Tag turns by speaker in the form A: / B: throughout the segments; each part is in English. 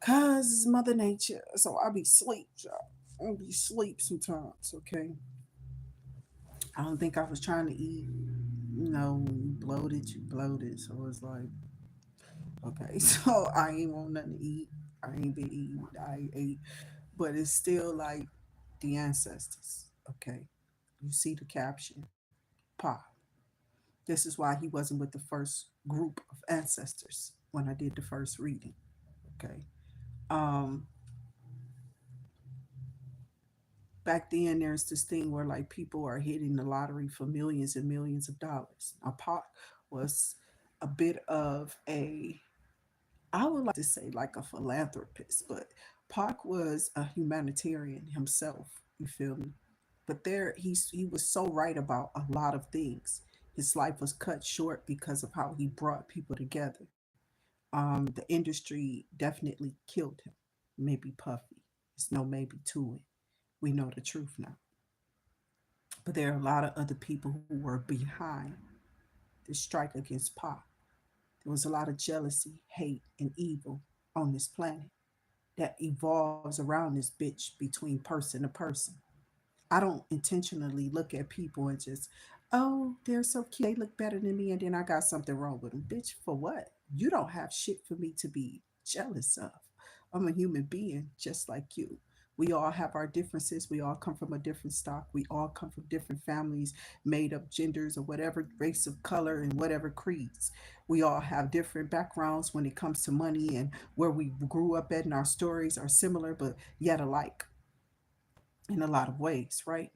A: This is Mother Nature. So I be sleep, y'all. I be sleep sometimes, okay? I don't think I was trying to eat. You bloated, you bloated. So it's like, okay, so I ain't want nothing to eat. I ain't been eating. I ate. But it's still like the ancestors, okay? You see the caption, Pa. This is why he wasn't with the first group of ancestors when I did the first reading, okay? Um, Back then there's this thing where like people are hitting the lottery for millions and millions of dollars. Now Pac was a bit of a, I would like to say like a philanthropist, but Pac was a humanitarian himself. You feel me? But he was so right about a lot of things. His life was cut short because of how he brought people together. The industry definitely killed him. Maybe Puffy. There's no maybe to it. We know the truth now. But there are a lot of other people who were behind the strike against Pac. There was a lot of jealousy, hate, and evil on this planet that evolves around this bitch between person to person. I don't intentionally look at people and just, oh, they're so cute. They look better than me, and then I got something wrong with them. Bitch, for what? You don't have shit for me to be jealous of. I'm a human being just like you. We all have our differences. We all come from a different stock. We all come from different families, made up genders or whatever race of color and whatever creeds. We all have different backgrounds when it comes to money, and where we grew up at, and our stories are similar but yet alike in a lot of ways, right?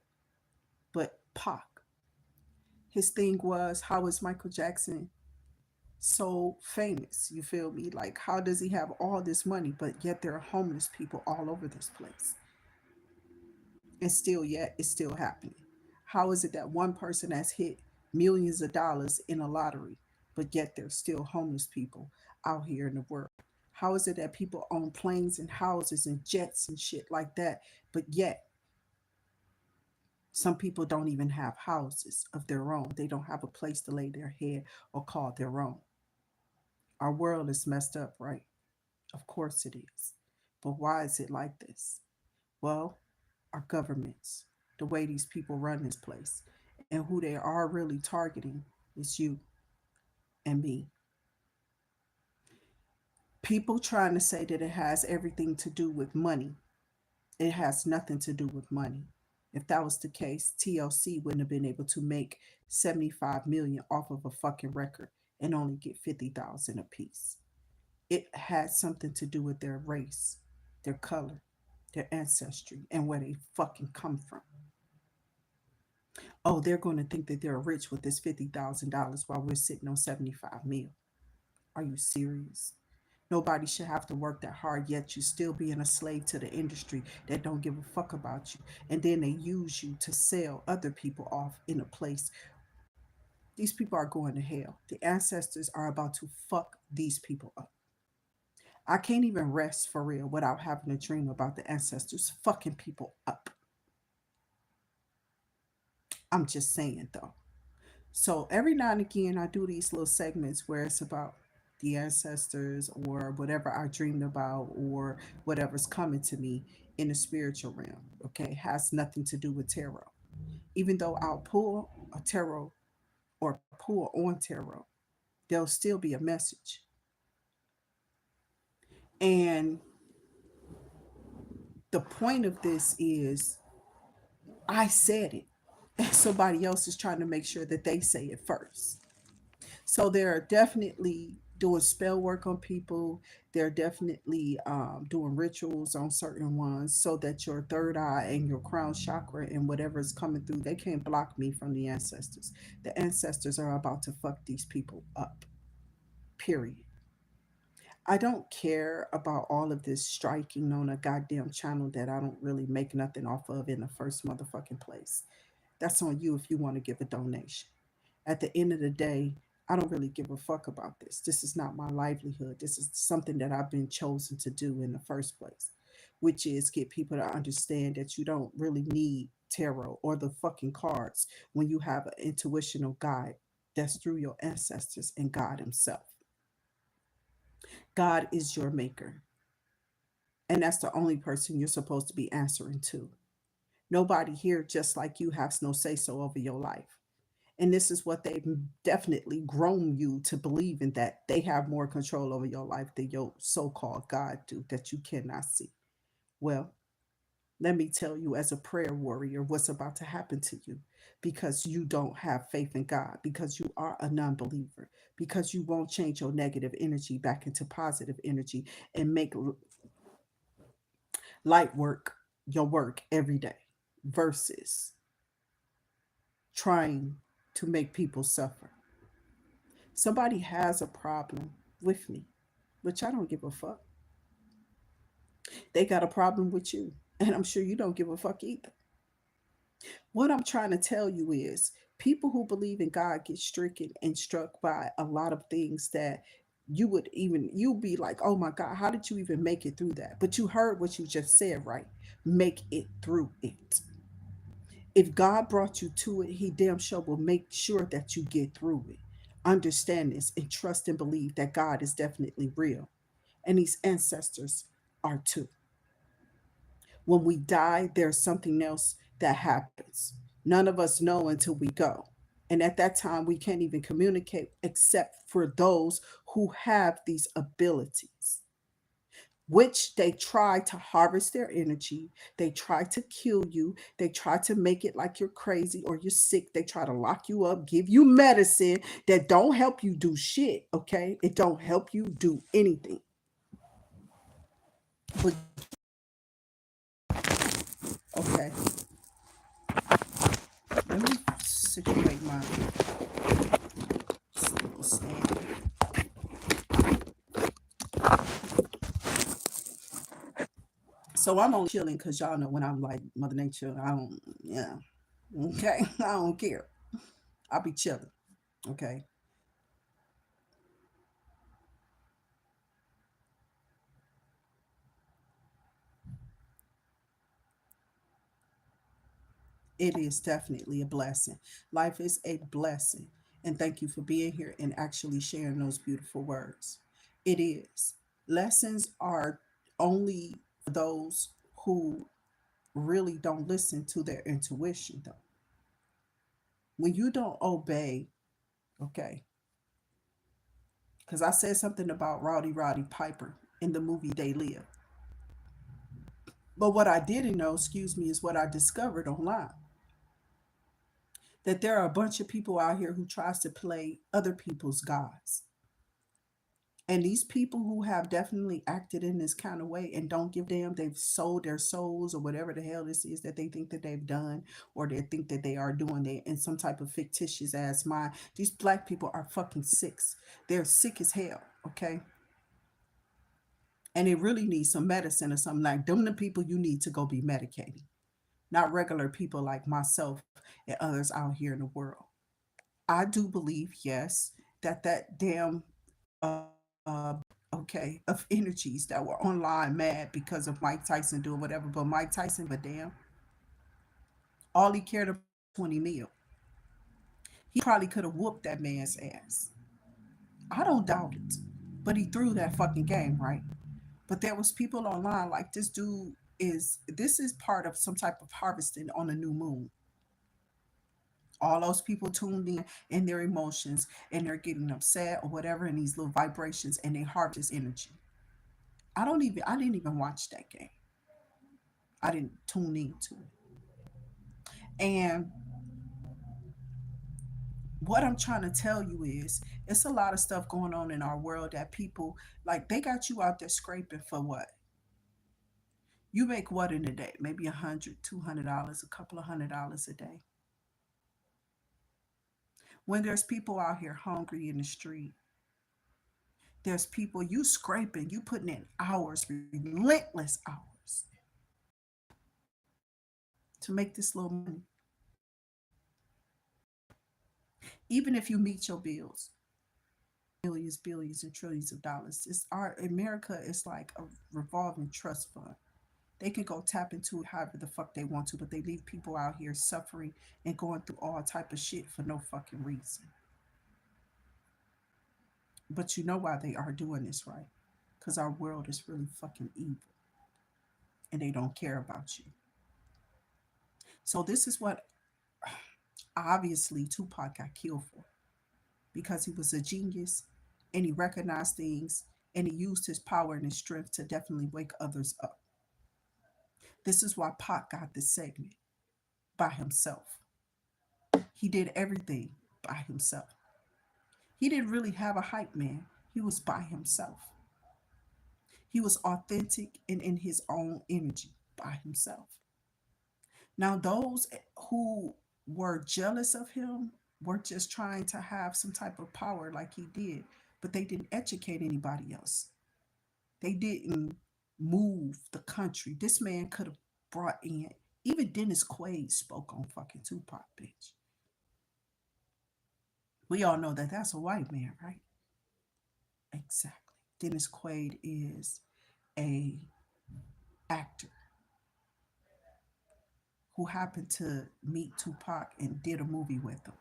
A: But Pac, his thing was, how is Michael Jackson so famous? You feel me? Like, how does he have all this money, but yet there are homeless people all over this place? And still, yet, it's still happening. How is it that one person has hit millions of dollars in a lottery, but yet there's still homeless people out here in the world? How is it that people own planes and houses and jets and shit like that, but yet some people don't even have houses of their own? They don't have a place to lay their head or call their own. Our world is messed up, right? Of course it is. But why is it like this? Well, our governments, the way these people run this place, and who they are really targeting is you and me. People trying to say that it has everything to do with money. It has nothing to do with money. If that was the case, TLC wouldn't have been able to make 75 million off of a fucking record and only get 50,000 a piece. It had something to do with their race, their color, their ancestry, and where they fucking come from. Oh, they're going to think that they're rich with this $50,000 while we're sitting on 75 mil. Are you serious? Nobody should have to work that hard, yet you still being a slave to the industry that don't give a fuck about you. And then they use you to sell other people off in a place. These people are going to hell. The ancestors are about to fuck these people up. I can't even rest for real without having a dream about the ancestors fucking people up. I'm just saying though. So every now and again, I do these little segments where it's about the ancestors or whatever I dreamed about or whatever's coming to me in the spiritual realm. Okay, has nothing to do with tarot. Even though I'll pull a tarot or pull on tarot, there'll still be a message. And the point of this is I said it. Somebody else is trying to make sure that they say it first. So they're definitely doing spell work on people. They're definitely doing rituals on certain ones so that your third eye and your crown chakra and whatever is coming through, they can't block me from the ancestors. The ancestors are about to fuck these people up. Period. I don't care about all of this striking on a goddamn channel that I don't really make nothing off of in the first motherfucking place. That's on you if you want to give a donation. At the end of the day, I don't really give a fuck about this. This is not my livelihood. This is something that I've been chosen to do in the first place, which is get people to understand that you don't really need tarot or the fucking cards when you have an intuitional guide that's through your ancestors and God Himself. God is your maker. And that's the only person you're supposed to be answering to. Nobody here, just like you, has no say so over your life. And this is what they've definitely grown you to believe in, that they have more control over your life than your so called God do that you cannot see. Well, let me tell you, as a prayer warrior, what's about to happen to you, because you don't have faith in God, because you are a non believer, because you won't change your negative energy back into positive energy and make light work your work every day versus trying to make people suffer. Somebody has a problem with me, which I don't give a fuck. They got a problem with you, and I'm sure you don't give a fuck either. What I'm trying to tell you is, people who believe in God get stricken and struck by a lot of things that you'd be like, oh my God, how did you even make it through that? But you heard what you just said, right? Make it through it. If God brought you to it, he damn sure will make sure that you get through it. Understand this and trust and believe that God is definitely real. And these ancestors are too. When we die, there's something else that happens. None of us know until we go. And at that time, we can't even communicate except for those who have these abilities, which they try to harvest their energy. They try to kill you. They try to make it like you're crazy or you're sick. They try to lock you up, give you medicine that don't help you do shit, okay? It don't help you do anything. But okay, let me situate my little stand. So I'm only chilling because y'all know when I'm like Mother Nature, I don't, yeah, okay, I don't care. I'll be chilling, okay? It is definitely a blessing. Life is a blessing. And thank you for being here and actually sharing those beautiful words. It is. Lessons are only for those who really don't listen to their intuition, though. When you don't obey, okay, because I said something about Roddy Piper in the movie They Live. But what I didn't know, excuse me, is what I discovered online, that there are a bunch of people out here who tries to play other people's gods. And these people who have definitely acted in this kind of way and don't give damn, they've sold their souls or whatever the hell this is that they think that they've done or they think that they are doing, they in some type of fictitious ass mind. These black people are fucking sick. They're sick as hell, okay? And they really need some medicine or something. Like them, the people you need to go be medicated, not regular people like myself and others out here in the world. I do believe, yes, that that damn okay, of energies that were online mad because of Mike Tyson doing whatever. But Mike Tyson, but damn, all he cared about was 20 mil. He probably could have whooped that man's ass. I don't doubt it. But he threw that fucking game, right? But there was people online like, this dude is, this is part of some type of harvesting on a new moon. All those people tuned in their emotions and they're getting upset or whatever in these little vibrations and they harvest energy. I didn't even watch that game. I didn't tune into it. And what I'm trying to tell you is, it's a lot of stuff going on in our world that people, like, they got you out there scraping for what? You make what in a day? Maybe $100, $200, a couple of $100 a day. When there's people out here hungry in the street, there's people, you scraping, you putting in hours, relentless hours to make this little money. Even if you meet your bills, millions, billions, and trillions of dollars. It's our America is like a revolving trust fund. They can go tap into it however the fuck they want to, but they leave people out here suffering and going through all type of shit for no fucking reason. But you know why they are doing this, right? Because our world is really fucking evil. and they don't care about you. So this is what obviously Tupac got killed for, because he was a genius and he recognized things and he used his power and his strength to definitely wake others up. This is why Pac got this segment by himself. He did everything by himself. He didn't really have a hype man. He was by himself. He was authentic and in his own energy by himself. Now, those who were jealous of him were just trying to have some type of power like he did, but they didn't educate anybody else. They didn't move the country. This man could have brought in, even Dennis Quaid spoke on fucking Tupac, bitch. We all know that that's a white man, right? Exactly. Dennis Quaid is a actor who happened to meet Tupac and did a movie with him.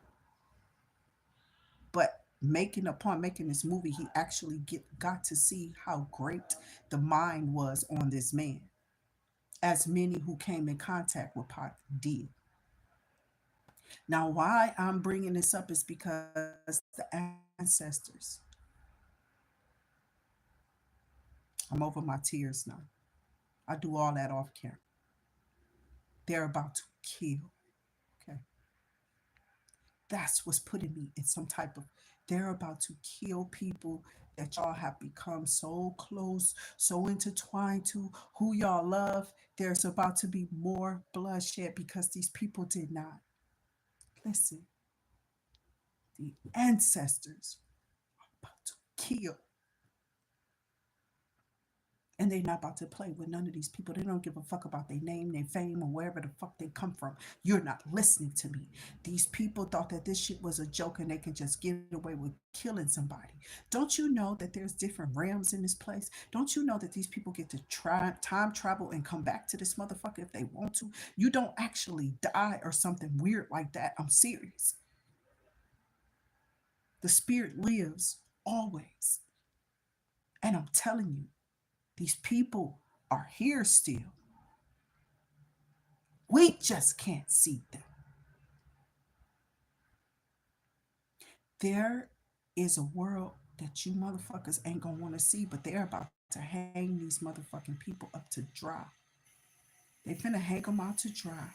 A: But making upon making this movie, he actually got to see how great the mind was on this man, as many who came in contact with Pac did. Now, why I'm bringing this up is because the ancestors, I'm over my tears now. I do all that off camera. They're about to kill. Okay. That's what's putting me in some type of, they're about to kill people that y'all have become so close, so intertwined to, who y'all love. There's about to be more bloodshed because these people did not listen. The ancestors are about to kill. And they're not about to play with none of these people. They don't give a fuck about their name, their fame, or wherever the fuck they come from. You're not listening to me. These people thought that this shit was a joke and they can just get away with killing somebody. Don't you know that there's different realms in this place? Don't you know that these people get to try time travel and come back to this motherfucker if they want to? You don't actually die or something weird like that. I'm serious. The spirit lives always. And I'm telling you, these people are here still. We just can't see them. There is a world that you motherfuckers ain't gonna wanna see, but they're about to hang these motherfucking people up to dry. They finna hang them out to dry.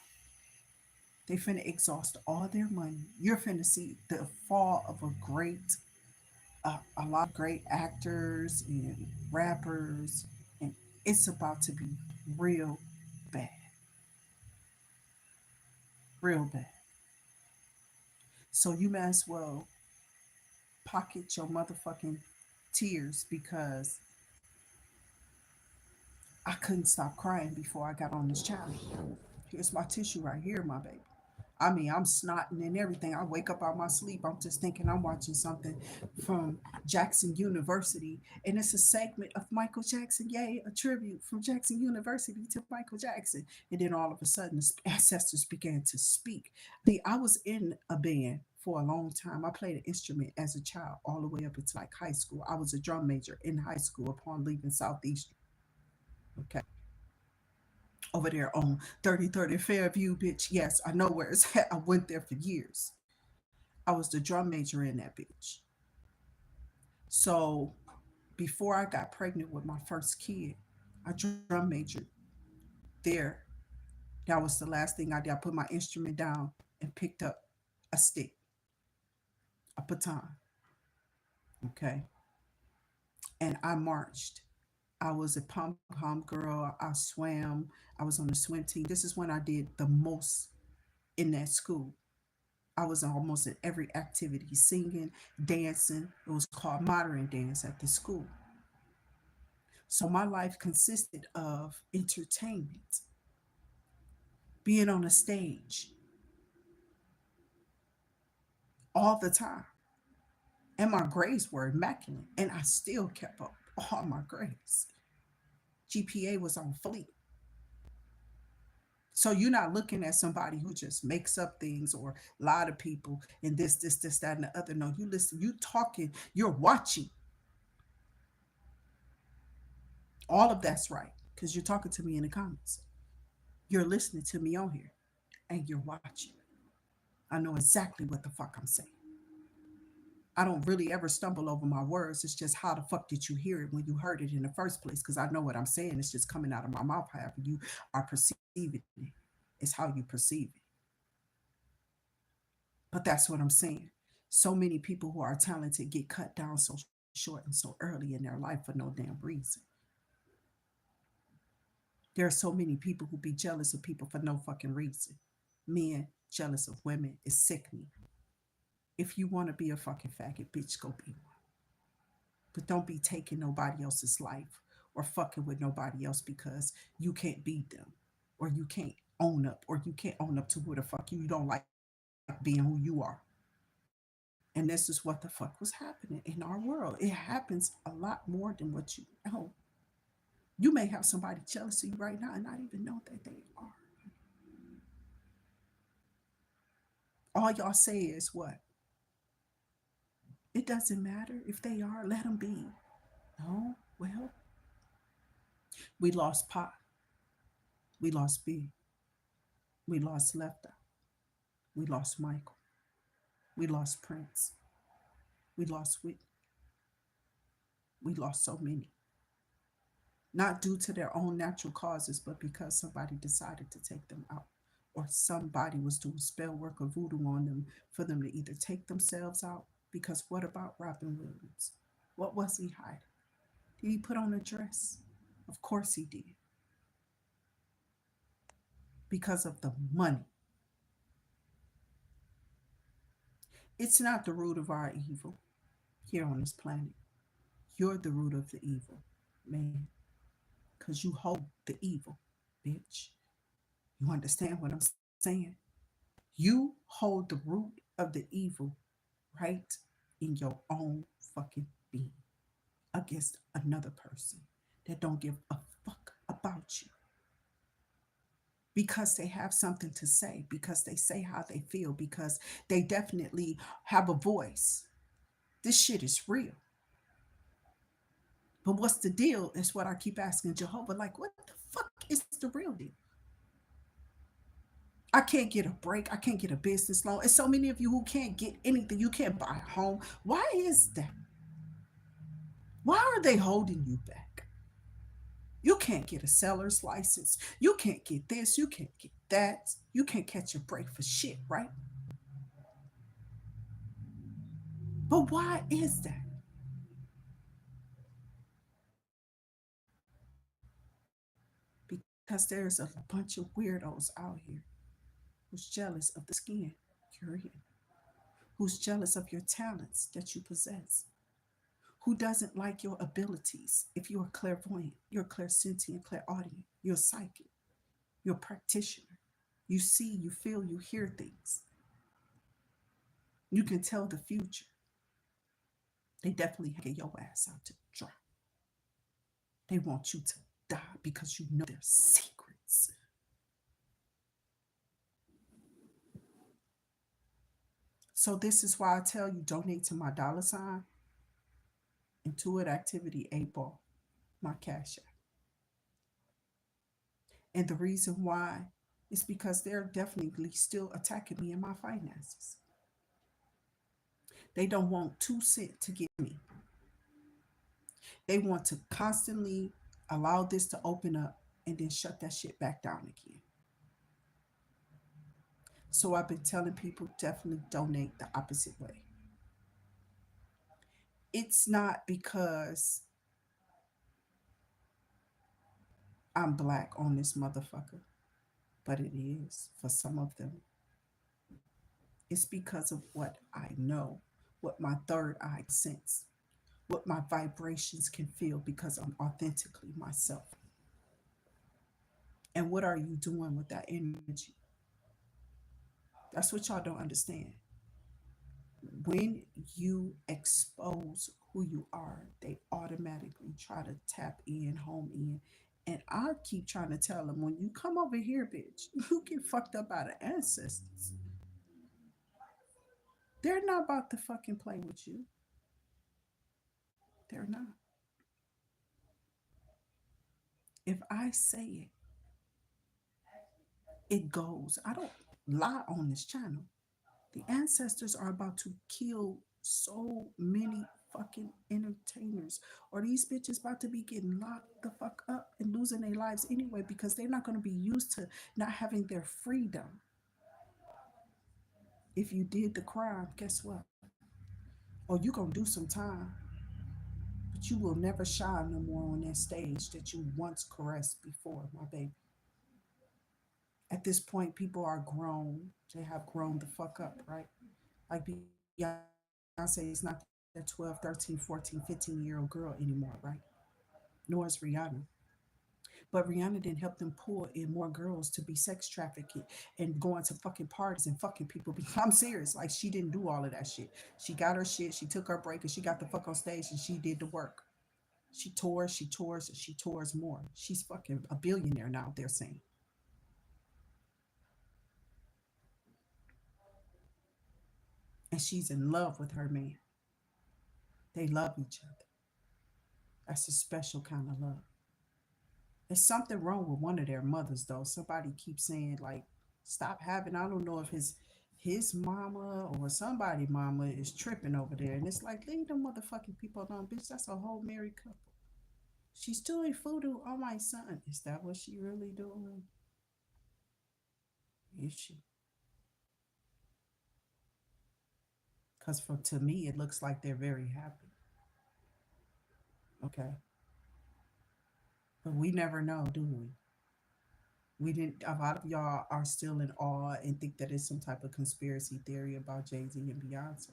A: They finna exhaust all their money. You're finna see the fall of a lot of great actors and rappers, and it's about to be real bad, real bad. So you may as well pocket your motherfucking tears, because I couldn't stop crying before I got on this channel. Here's my tissue right here, my baby. I mean, I'm snotting and everything. I wake up out my sleep. I'm just thinking I'm watching something from Jackson University. And it's a segment of Michael Jackson. Yay, a tribute from Jackson University to Michael Jackson. And then all of a sudden, the ancestors began to speak. I was in a band for a long time. I played an instrument as a child all the way up into like high school. I was a drum major in high school upon leaving Southeastern. Okay. Over there on 3030 Fairview, bitch. Yes, I know where it's at. I went there for years. I was the drum major in that bitch. So before I got pregnant with my first kid, I drum majored there. That was the last thing I did. I put my instrument down and picked up a stick, a baton. Okay. And I marched. I was a pom pom girl. I swam. I was on the swim team. This is when I did the most in that school. I was almost in every activity, singing, dancing. It was called modern dance at the school. So my life consisted of entertainment, being on a stage all the time. And my grades were immaculate. And I still kept up all my grades. GPA was on fleek. So you're not looking at somebody who just makes up things or lie to people and this, that, and the other. No, you listen, you talking, you're watching. All of that's right. because you're talking to me in the comments. You're listening to me on here and you're watching. I know exactly what the fuck I'm saying. I don't really ever stumble over my words. It's just how the fuck did you hear it when you heard it in the first place? Because I know what I'm saying. It's just coming out of my mouth. However, you are perceiving it. It's how you perceive it. But that's what I'm saying. So many people who are talented get cut down so short and so early in their life for no damn reason. There are so many people who be jealous of people for no fucking reason. Men jealous of women is sickening. If you want to be a fucking faggot, bitch, go be one. But don't be taking nobody else's life or fucking with nobody else because you can't beat them or you can't own up or you can't own up to who the fuck you don't like being who you are. And this is what the fuck was happening in our world. It happens a lot more than what you know. You may have somebody jealous of you right now and not even know that they are. All y'all say is what? It doesn't matter if they are, let them be. No, well, we lost Pop, we lost B, we lost Lefta, we lost Michael, we lost Prince, we lost Whitney, we lost so many. Not due to their own natural causes, but because somebody decided to take them out. Or somebody was doing spell work or voodoo on them for them to either take themselves out. Because what about Robin Williams? What was he hiding? Did he put on a dress? Of course he did. Because of the money. It's not the root of our evil here on this planet. You're the root of the evil, man. Because you hold the evil, bitch. You understand what I'm saying? You hold the root of the evil right in your own fucking being against another person that don't give a fuck about you because they have something to say, because they say how they feel, because they definitely have a voice. This shit is real. But what's the deal is what I keep asking Jehovah, like, what the fuck is the real deal? I can't get a break. I can't get a business loan. And so many of you who can't get anything. You can't buy a home. Why is that? Why are they holding you back? You can't get a seller's license. You can't get this. You can't get that. You can't catch a break for shit, right? But why is that? Because there's a bunch of weirdos out here who's jealous of the skin you're in, who's jealous of your talents that you possess, who doesn't like your abilities. If you're a clairvoyant, you're clairsentient, clairaudient, you're psychic, you're a practitioner. You see, you feel, you hear things. You can tell the future. They definitely get your ass out to dry. They want you to die because you know their secrets. So this is why I tell you donate to my dollar sign, Intuit Activity 8 Ball, my cash app. And the reason why is because they're definitely still attacking me in my finances. They don't want 2 cents to get me. They want to constantly allow this to open up and then shut that shit back down again. So I've been telling people definitely donate the opposite way. It's not because I'm black on this motherfucker, but it is for some of them. It's because of what I know, what my third eye sense, what my vibrations can feel because I'm authentically myself. And what are you doing with that energy? That's what y'all don't understand. When you expose who you are, they automatically try to tap in, home in. And I keep trying to tell them, when you come over here, bitch, you get fucked up by the ancestors. They're not about to fucking play with you. They're not. If I say it, it goes. I don't lie on this channel. The ancestors are about to kill so many fucking entertainers, or these bitches about to be getting locked the fuck up and losing their lives anyway because they're not going to be used to not having their freedom. If you did the crime, guess what? Or you going to do some time, but you will never shine no more on that stage that you once caressed before, my baby. At this point, people are grown. They have grown the fuck up, right? Like Beyonce is not that 12, 13, 14, 15-year-old girl anymore, right? Nor is Rihanna. But Rihanna didn't help them pull in more girls to be sex trafficked and going to fucking parties and fucking people. I'm serious. Like, she didn't do all of that shit. She got her shit, she took her break, and she got the fuck on stage and she did the work. She tours more. She's fucking a billionaire now, they're saying. And she's in love with her man. They love each other. That's a special kind of love. There's something wrong with one of their mothers though. Somebody keeps saying like, stop having. I don't know if his mama or somebody mama is tripping over there, and it's like, leave them motherfucking people alone, bitch. That's a whole married couple. She's doing voodoo on my son. Is that what she really doing? Is she? Because for to me, it looks like they're very happy. Okay, but we never know, do we? We didn't. A lot of y'all are still in awe and think that it's some type of conspiracy theory about Jay-Z and Beyonce.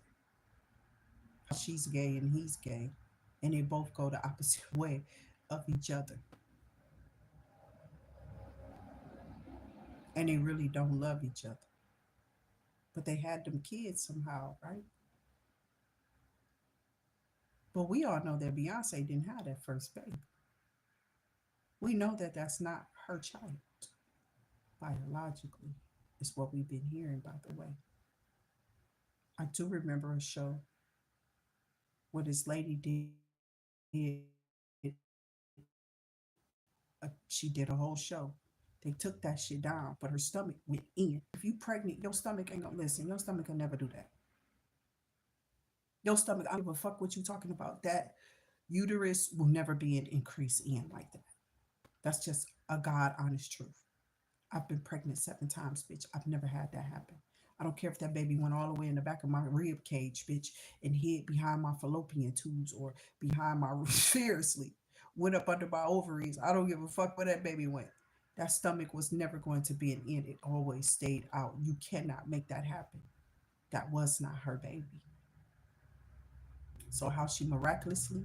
A: How she's gay and he's gay, and they both go the opposite way of each other, and they really don't love each other. But they had them kids somehow, right? But we all know that Beyonce didn't have that first baby. We know that that's not her child biologically. Is what we've been hearing, by the way. I do remember a show where this lady did she did a whole show. They took that shit down, but her stomach went in. If you pregnant, your stomach ain't gonna listen. Your stomach can never do that. Your stomach, I don't give a fuck what you talking about. That uterus will never be an increase in like that. That's just a God honest truth. I've been pregnant 7 times, bitch. I've never had that happen. I don't care if that baby went all the way in the back of my rib cage, bitch, and hid behind my fallopian tubes or behind my seriously went up under my ovaries. I don't give a fuck where that baby went. That stomach was never going to be an end. It always stayed out. You cannot make that happen. That was not her baby. So how she miraculously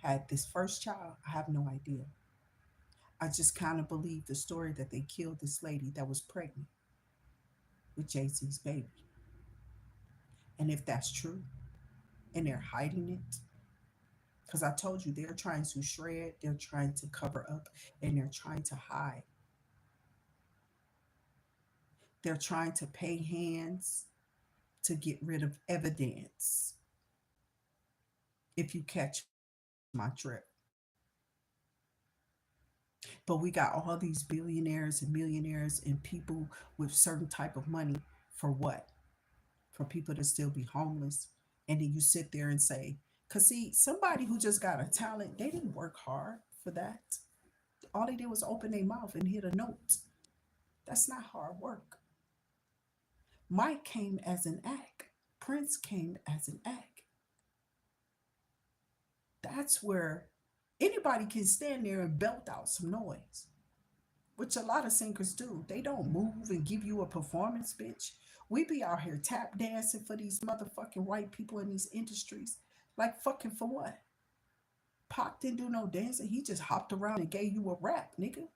A: had this first child, I have no idea. I just kind of believe the story that they killed this lady that was pregnant with Jay-Z's baby. And if that's true, and they're hiding it, because I told you they're trying to shred, they're trying to cover up, and they're trying to hide. They're trying to pay hands to get rid of evidence, if you catch my drift. But we got all these billionaires and millionaires and people with certain type of money for what? For people to still be homeless. And then you sit there and say, because see, somebody who just got a talent, they didn't work hard for that. All they did was open their mouth and hit a note. That's not hard work. Mike came as an act. Prince came as an act. That's where anybody can stand there and belt out some noise, which a lot of singers do. They don't move and give you a performance, bitch. We be out here tap dancing for these motherfucking white people in these industries. Like, fucking for what? Pac didn't do no dancing. He just hopped around and gave you a rap, nigga.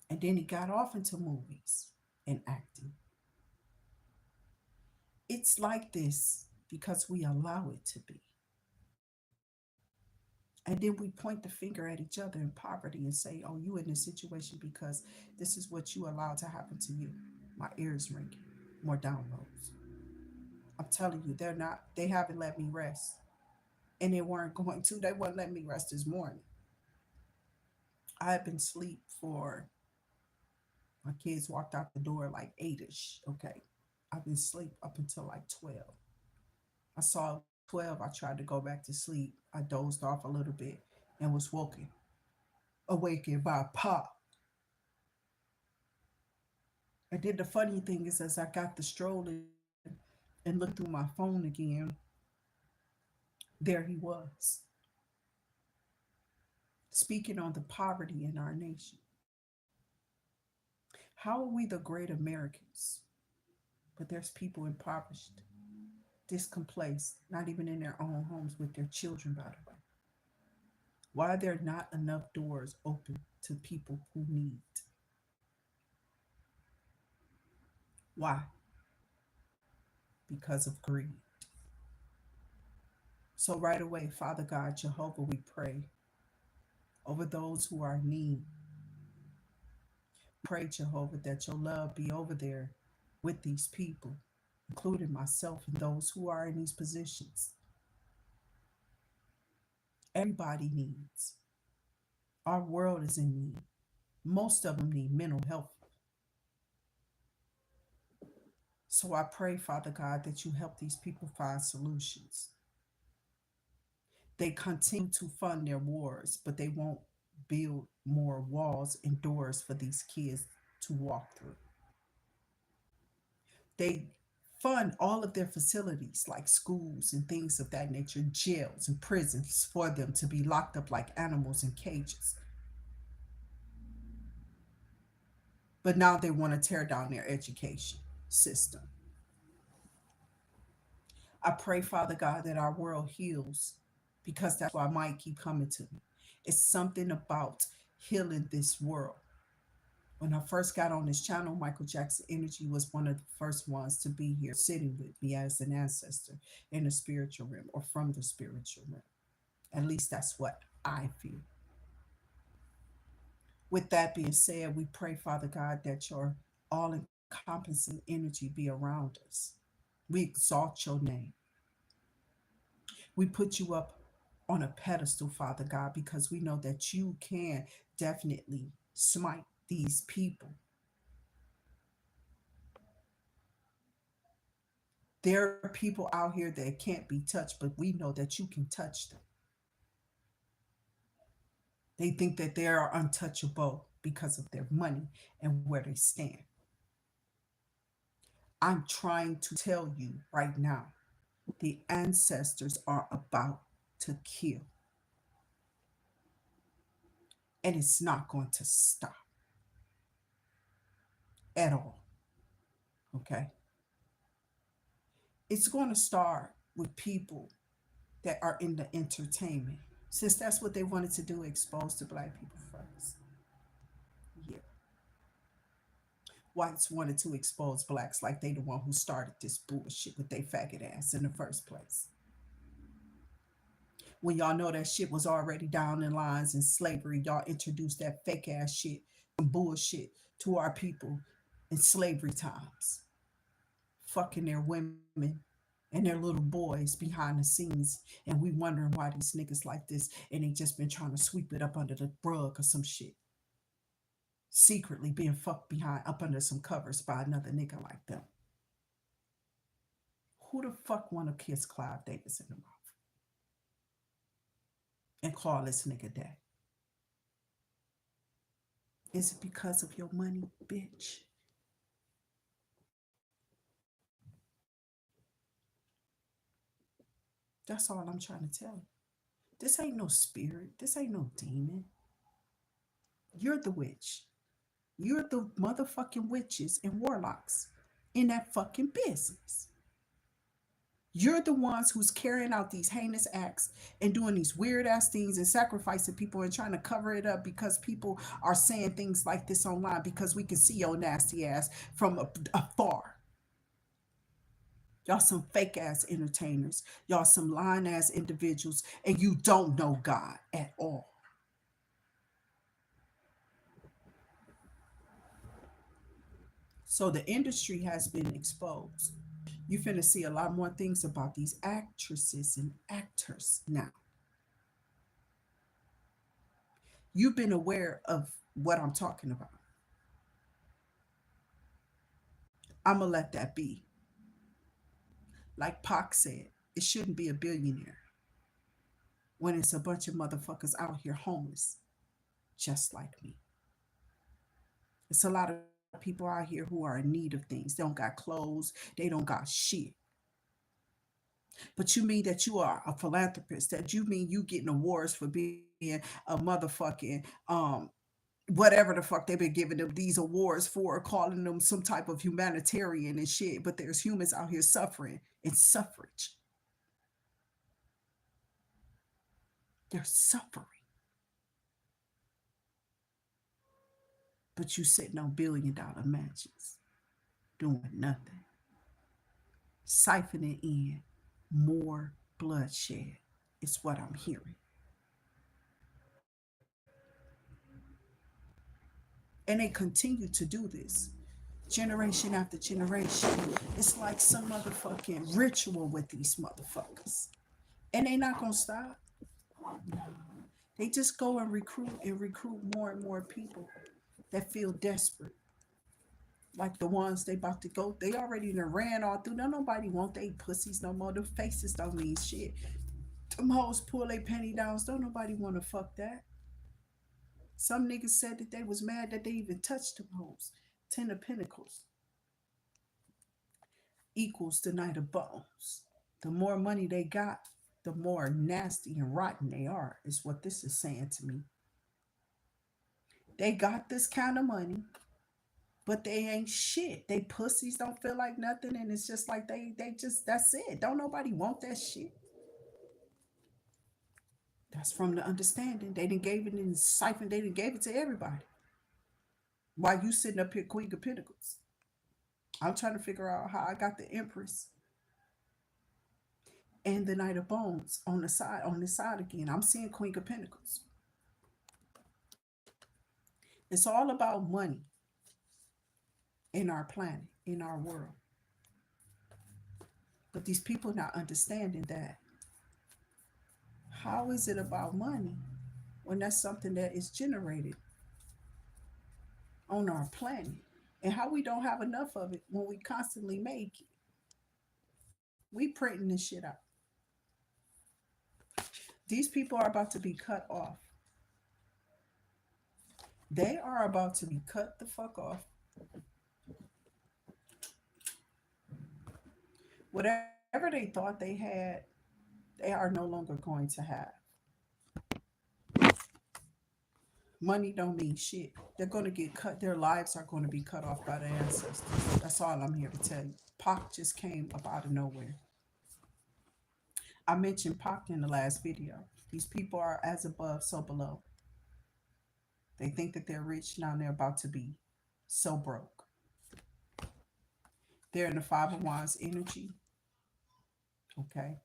A: And then he got off into movies and acting. It's like this because we allow it to be. And then we point the finger at each other in poverty and say, oh, you in this situation because this is what you allowed to happen to you. My ears ringing. More downloads. I'm telling you, they haven't let me rest. And they weren't going to. They wouldn't let me rest this morning. I had been asleep for, my kids walked out the door like 8ish. Okay. I've been asleep up until like 12. I saw it was 12. I tried to go back to sleep. I dozed off a little bit and was awakened by a pop. And then the funny thing is, as I got the strolling and looked through my phone again, there he was, speaking on the poverty in our nation. How are we the great Americans, but there's people impoverished, displaced, not even in their own homes with their children, by the way? Why are there not enough doors open to people who need? Why? Because of greed. So, right away, Father God, Jehovah, we pray over those who are in need. Pray, Jehovah, that your love be over there with these people, including myself and those who are in these positions. Everybody needs. Our world is in need. Most of them need mental health. So I pray, Father God, that you help these people find solutions. They continue to fund their wars, but they won't build more walls and doors for these kids to walk through. They fund all of their facilities like schools and things of that nature, jails and prisons for them to be locked up like animals in cages. But now they want to tear down their education system. I pray, Father God, that our world heals, because that's why Mike keep coming to me. It's something about healing this world. When I first got on this channel, Michael Jackson Energy was one of the first ones to be here sitting with me as an ancestor in the spiritual realm or from the spiritual realm. At least that's what I feel. With that being said, we pray, Father God, that your all encompassing energy be around us. We exalt your name. We put you up on a pedestal, Father God, because we know that you can definitely smite these people. There are people out here that can't be touched, but we know that you can touch them. They think that they are untouchable because of their money and where they stand. I'm trying to tell you right now, the ancestors are about to kill, and it's not going to stop at all. Okay? It's going to start with people that are in the entertainment, since that's what they wanted to do, expose the black people first. Yeah. Whites wanted to expose blacks like they the one who started this bullshit with their faggot ass in the first place. When y'all know that shit was already down in lines in slavery, y'all introduced that fake ass shit and bullshit to our people in slavery times, fucking their women and their little boys behind the scenes, and we wondering why these niggas like this, and they just been trying to sweep it up under the rug or some shit, secretly being fucked behind up under some covers by another nigga like them. Who the fuck want to kiss Clive Davis in the mouth and call this nigga dad? Is it because of your money, bitch? That's all I'm trying to tell you. This ain't no spirit. This ain't no demon. You're the witch. You're the motherfucking witches and warlocks in that fucking business. You're the ones who's carrying out these heinous acts and doing these weird ass things and sacrificing people and trying to cover it up because people are saying things like this online because we can see your nasty ass from afar. Y'all some fake ass entertainers. Y'all some lying ass individuals, and you don't know God at all. So the industry has been exposed. You finna see a lot more things about these actresses and actors now. You've been aware of what I'm talking about. I'm going to let that be. Like Pac said, it shouldn't be a billionaire when it's a bunch of motherfuckers out here homeless, just like me. It's a lot of people out here who are in need of things. They don't got clothes, they don't got shit. But you mean that you are a philanthropist, that you mean you getting awards for being a motherfucking whatever the fuck they've been giving them these awards for, calling them some type of humanitarian and shit, but there's humans out here suffering in suffrage. They're suffering. But you sitting on $1 billion mansions doing nothing, siphoning in more bloodshed. It's what I'm hearing. And they continue to do this generation after generation. It's like some motherfucking ritual with these motherfuckers. And they not gonna stop. They just go and recruit more and more people that feel desperate. Like the ones they about to go. They already done ran all through. Now nobody want they pussies no more. The faces don't mean shit. Them hoes pull their penny downs. Don't nobody want to fuck that. Some niggas said that they was mad that they even touched them hoes. Ten of Pentacles equals the Knight of Bones. The more money they got, the more nasty and rotten they are, is what this is saying to me. They got this kind of money, but they ain't shit. They pussies don't feel like nothing, and it's just like they just that's it. Don't nobody want that shit. That's from the understanding. They didn't gave it in siphon, they didn't gave it to everybody. While you sitting up here, Queen of Pentacles. I'm trying to figure out how I got the Empress and the Knight of Bones on this side again. I'm seeing Queen of Pentacles. It's all about money in our planet, in our world. But these people not understanding that. How is it about money when that's something that is generated on our planet? And how we don't have enough of it when we constantly make it. We printing this shit out. These people are about to be cut off. They are about to be cut the fuck off. Whatever they thought they had, they are no longer going to have. Money don't mean shit. They're going to get cut. Their lives are going to be cut off by their ancestors. That's all I'm here to tell you. Pac just came up out of nowhere. I mentioned Pac in the last video. These people are as above, so below. They think that they're rich. Now they're about to be so broke. They're in the Five of Wands energy. Okay.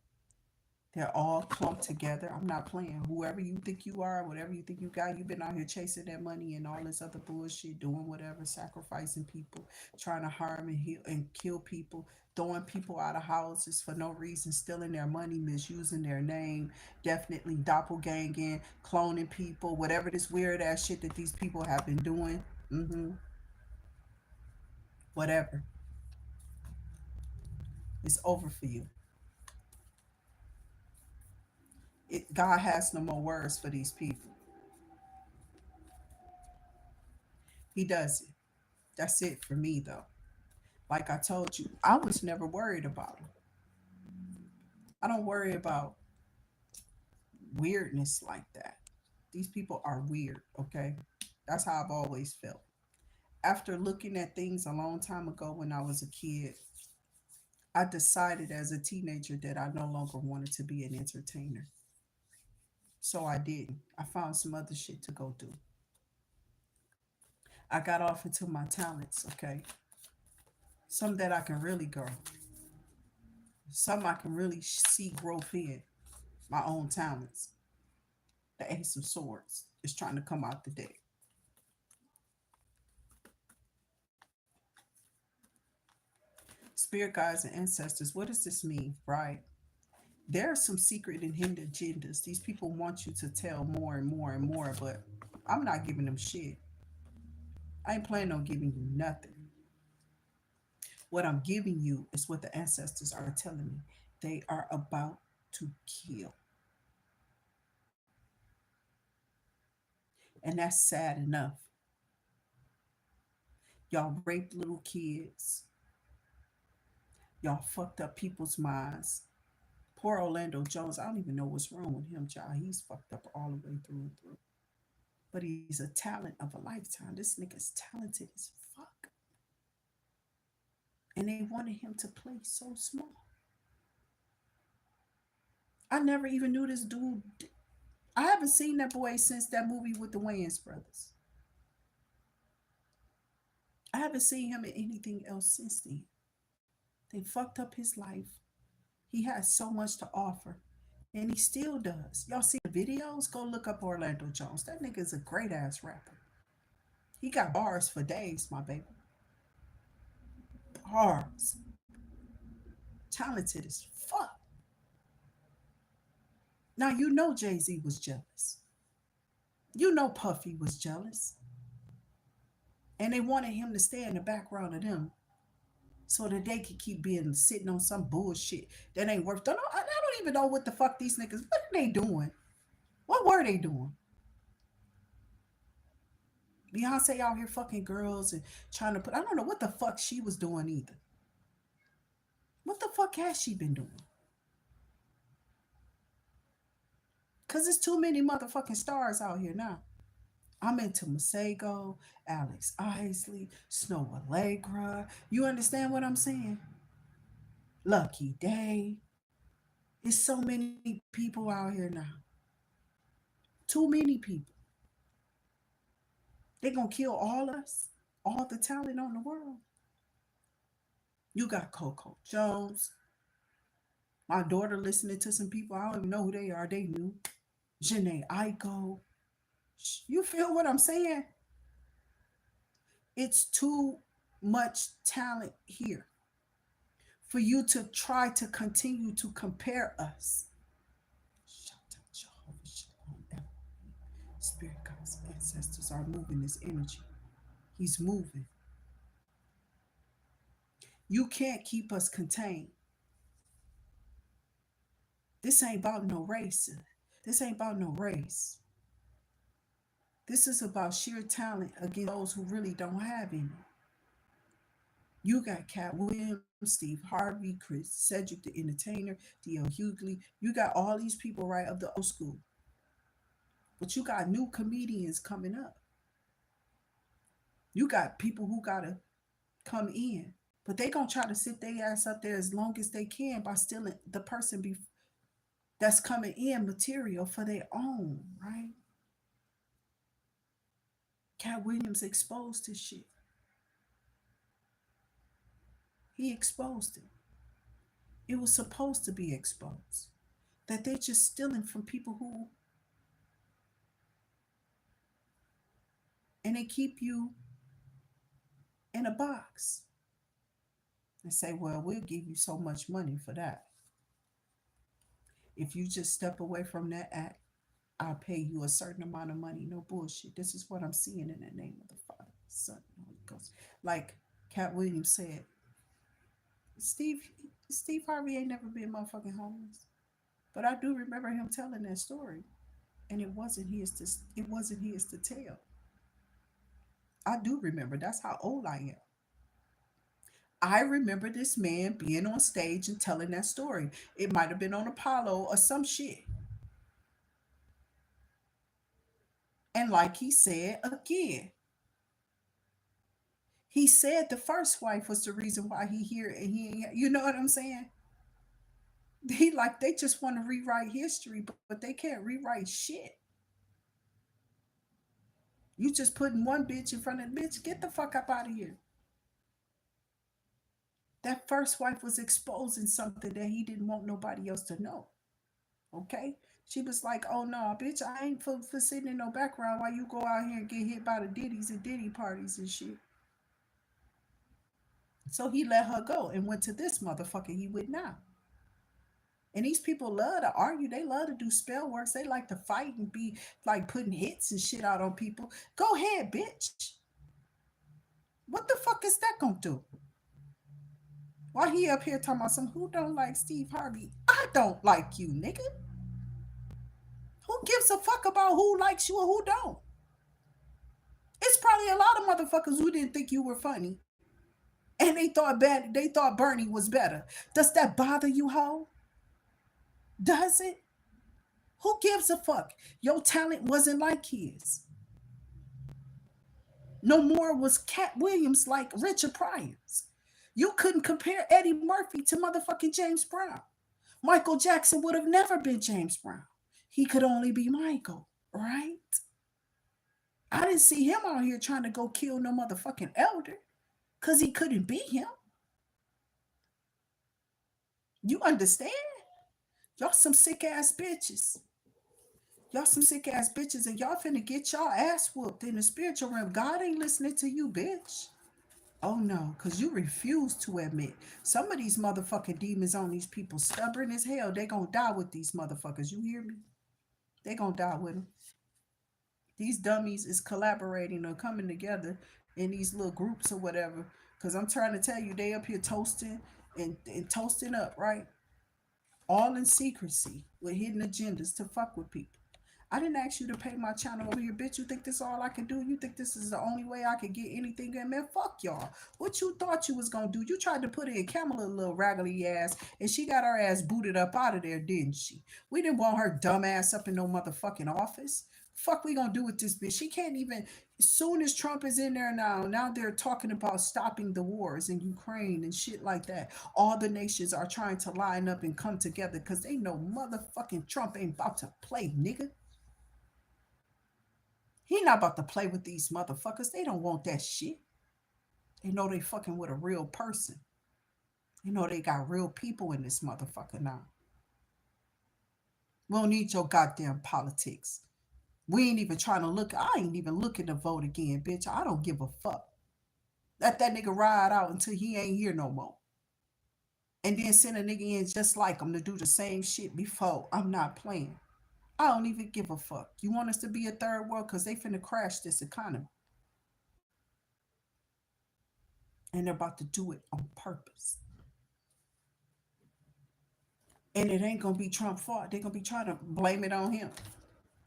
A: They're all clumped together. I'm not playing. Whoever you think you are, whatever you think you got, you've been out here chasing that money and all this other bullshit, doing whatever, sacrificing people, trying to harm and heal and kill people, throwing people out of houses for no reason, stealing their money, misusing their name, definitely doppelganging, cloning people, whatever this weird ass shit that these people have been doing. Mm-hmm. Whatever. It's over for you. God has no more words for these people. He does it. That's it for me, though. Like I told you, I was never worried about them. I don't worry about weirdness like that. These people are weird, okay? That's how I've always felt. After looking at things a long time ago when I was a kid, I decided as a teenager that I no longer wanted to be an entertainer. So I didn't. I found some other shit to go do. I got off into my talents, okay? Some that I can really grow. Some I can really see growth in. My own talents. The Ace of Swords is trying to come out the deck. Spirit guides and ancestors, what does this mean, right? There are some secret and hidden agendas. These people want you to tell more and more and more, but I'm not giving them shit. I ain't planning on giving you nothing. What I'm giving you is what the ancestors are telling me. They are about to kill. And that's sad enough. Y'all raped little kids. Y'all fucked up people's minds. Poor Orlando Jones, I don't even know what's wrong with him, child. He's fucked up all the way through and through. But he's a talent of a lifetime. This nigga's talented as fuck. And they wanted him to play so small. I never even knew this dude. I haven't seen that boy since that movie with the Wayans brothers. I haven't seen him in anything else since then. They fucked up his life. He has so much to offer. And he still does. Y'all see the videos? Go look up Orlando Jones. That nigga is a great ass rapper. He got bars for days, my baby. Bars. Talented as fuck. Now you know Jay-Z was jealous. You know Puffy was jealous. And they wanted him to stay in the background of them so that they could keep being sitting on some bullshit that ain't worth. I don't even know what the fuck these niggas. What are they doing? What were they doing? Beyonce out here fucking girls and trying to put. I don't know what the fuck she was doing either. What the fuck has she been doing? Cause there's too many motherfucking stars out here now. I'm into Masego, Alex Isley, Snow Allegra. You understand what I'm saying? Lucky Day. There's so many people out here now. Too many people. They gonna kill all of us, all the talent on the world. You got Coco Jones. My daughter listening to some people. I don't even know who they are. They knew. Janae Aiko. You feel what I'm saying? It's too much talent here for you to try to continue to compare us. Spirit God's ancestors are moving this energy. He's moving. You can't keep us contained. This ain't about no race. This ain't about no race. This is about sheer talent against those who really don't have any. You got Cat Williams, Steve Harvey, Chris Cedric, the Entertainer, D.L. Hughley. You got all these people right of the old school. But you got new comedians coming up. You got people who gotta come in. But they gonna try to sit their ass up there as long as they can by stealing the person that's coming in material for their own, right? Cat Williams exposed his shit. He exposed it. It was supposed to be exposed. That they're just stealing from people who, and they keep you in a box and say, well, we'll give you so much money for that. If you just step away from that act, I'll pay you a certain amount of money. No bullshit. This is what I'm seeing in the name of the Father, Son, and Holy Ghost. Like Cat Williams said, Steve Steve Harvey ain't never been motherfucking homeless. But I do remember him telling that story. And it wasn't his to tell. I do remember. That's how old I am. I remember this man being on stage and telling that story. It might have been on Apollo or some shit. And like he said again, he said the first wife was the reason why he here and you know what I'm saying? He like they just want to rewrite history, but they can't rewrite shit. You just putting one bitch in front of the bitch. Get the fuck up out of here. That first wife was exposing something that he didn't want nobody else to know. Okay? She was like, oh no, bitch, I ain't for sitting in no background while you go out here and get hit by the diddies and diddy parties and shit. So he let her go and went to this motherfucker he with now. And these people love to argue. They love to do spell works. They like to fight and be like putting hits and shit out on people. Go ahead, bitch. What the fuck is that gonna do? Why he up here talking about some who don't like Steve Harvey? I don't like you, nigga. Who gives a fuck about who likes you or who don't? It's probably a lot of motherfuckers who didn't think you were funny. And they thought Bernie was better. Does that bother you, hoe? Does it? Who gives a fuck? Your talent wasn't like his. No more was Cat Williams like Richard Pryor's. You couldn't compare Eddie Murphy to motherfucking James Brown. Michael Jackson would have never been James Brown. He could only be Michael, right? I didn't see him out here trying to go kill no motherfucking elder because he couldn't be him. You understand? Y'all some sick ass bitches. Y'all some sick ass bitches, and y'all finna get y'all ass whooped in the spiritual realm. God ain't listening to you, bitch. Oh no, because you refuse to admit. Some of these motherfucking demons on these people stubborn as hell. They gonna die with these motherfuckers. You hear me? They gonna die with them. These dummies is collaborating or coming together in these little groups or whatever. Because I'm trying to tell you, they up here toasting and toasting up, right? All in secrecy with hidden agendas to fuck with people. I didn't ask you to pay my channel over here, bitch. You think this is all I can do? You think this is the only way I can get anything in? Man, fuck y'all. What you thought you was gonna do? You tried to put in Kamala little raggedy ass, and she got her ass booted up out of there, didn't she? We didn't want her dumb ass up in no motherfucking office. Fuck we gonna do with this bitch? She can't even. As soon as Trump is in there now they're talking about stopping the wars in Ukraine and shit like that. All the nations are trying to line up and come together because they know motherfucking Trump ain't about to play, nigga. He not about to play with these motherfuckers. They don't want that shit. They know they fucking with a real person. You know they got real people in this motherfucker now. We don't need your goddamn politics. We ain't even trying to look. I ain't even looking to vote again, bitch. I don't give a fuck. Let that nigga ride out until he ain't here no more. And then send a nigga in just like him to do the same shit before. I'm not playing. I don't even give a fuck. You want us to be a third world because they finna crash this economy. And they're about to do it on purpose. And it ain't gonna be Trump's fault. They're gonna be trying to blame it on him.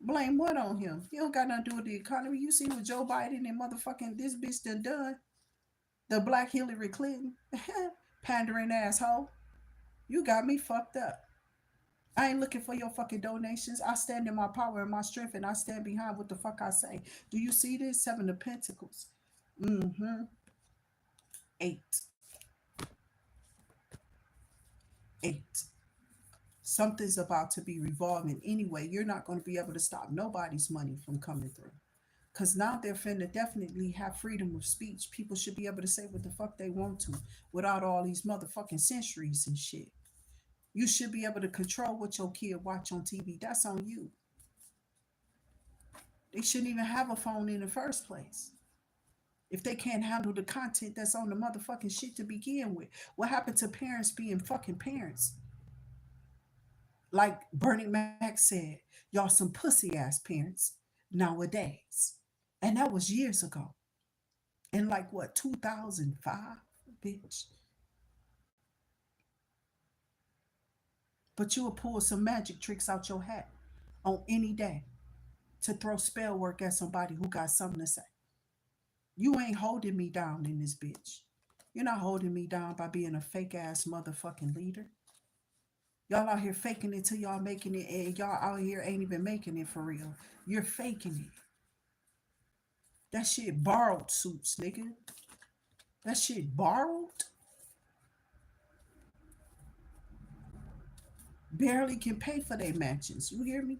A: Blame what on him? He don't got nothing to do with the economy. You see what Joe Biden and motherfucking this bitch done? The black Hillary Clinton. Pandering asshole. You got me fucked up. I ain't looking for your fucking donations. I stand in my power and my strength and I stand behind what the fuck I say. Do you see this? Seven of Pentacles. Mm-hmm. Eight. Eight. Something's about to be revolving anyway. You're not going to be able to stop nobody's money from coming through. Because now they're finna definitely have freedom of speech. People should be able to say what the fuck they want to without all these motherfucking centuries and shit. You should be able to control what your kid watch on TV. That's on you. They shouldn't even have a phone in the first place. If they can't handle the content that's on the motherfucking shit to begin with. What happened to parents being fucking parents? Like Bernie Mac said, y'all some pussy ass parents nowadays. And that was years ago. In like what, 2005, bitch? But you will pull some magic tricks out your hat on any day to throw spell work at somebody who got something to say. You ain't holding me down in this bitch. You're not holding me down by being a fake ass motherfucking leader. Y'all out here faking it till y'all making it, and y'all out here ain't even making it for real. You're faking it. That shit borrowed suits, nigga. That shit borrowed. Barely can pay for their mansions. You hear me?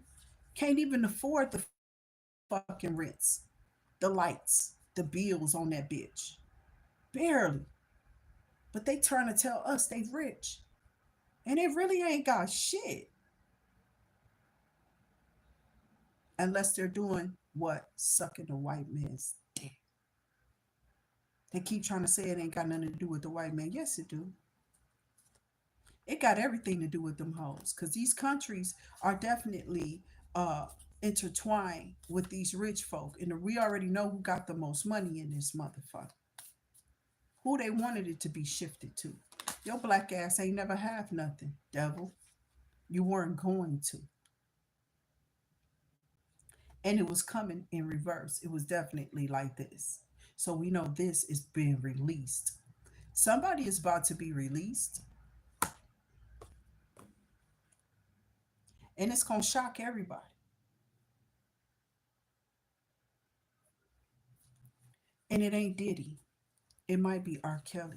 A: Can't even afford the fucking rents, the lights, the bills on that bitch. Barely. But they trying to tell us they rich. And they really ain't got shit. Unless they're doing what? Sucking the white man's dick. They keep trying to say it ain't got nothing to do with the white man. Yes, it do. It got everything to do with them hoes. Because these countries are definitely uh, intertwined with these rich folk. And we already know who got the most money in this motherfucker. Who they wanted it to be shifted to. Your black ass ain't never have nothing, devil. You weren't going to. And it was coming in reverse. It was definitely like this. So we know this is being released. Somebody is about to be released, and it's going to shock everybody. And it ain't Diddy. It might be R. Kelly.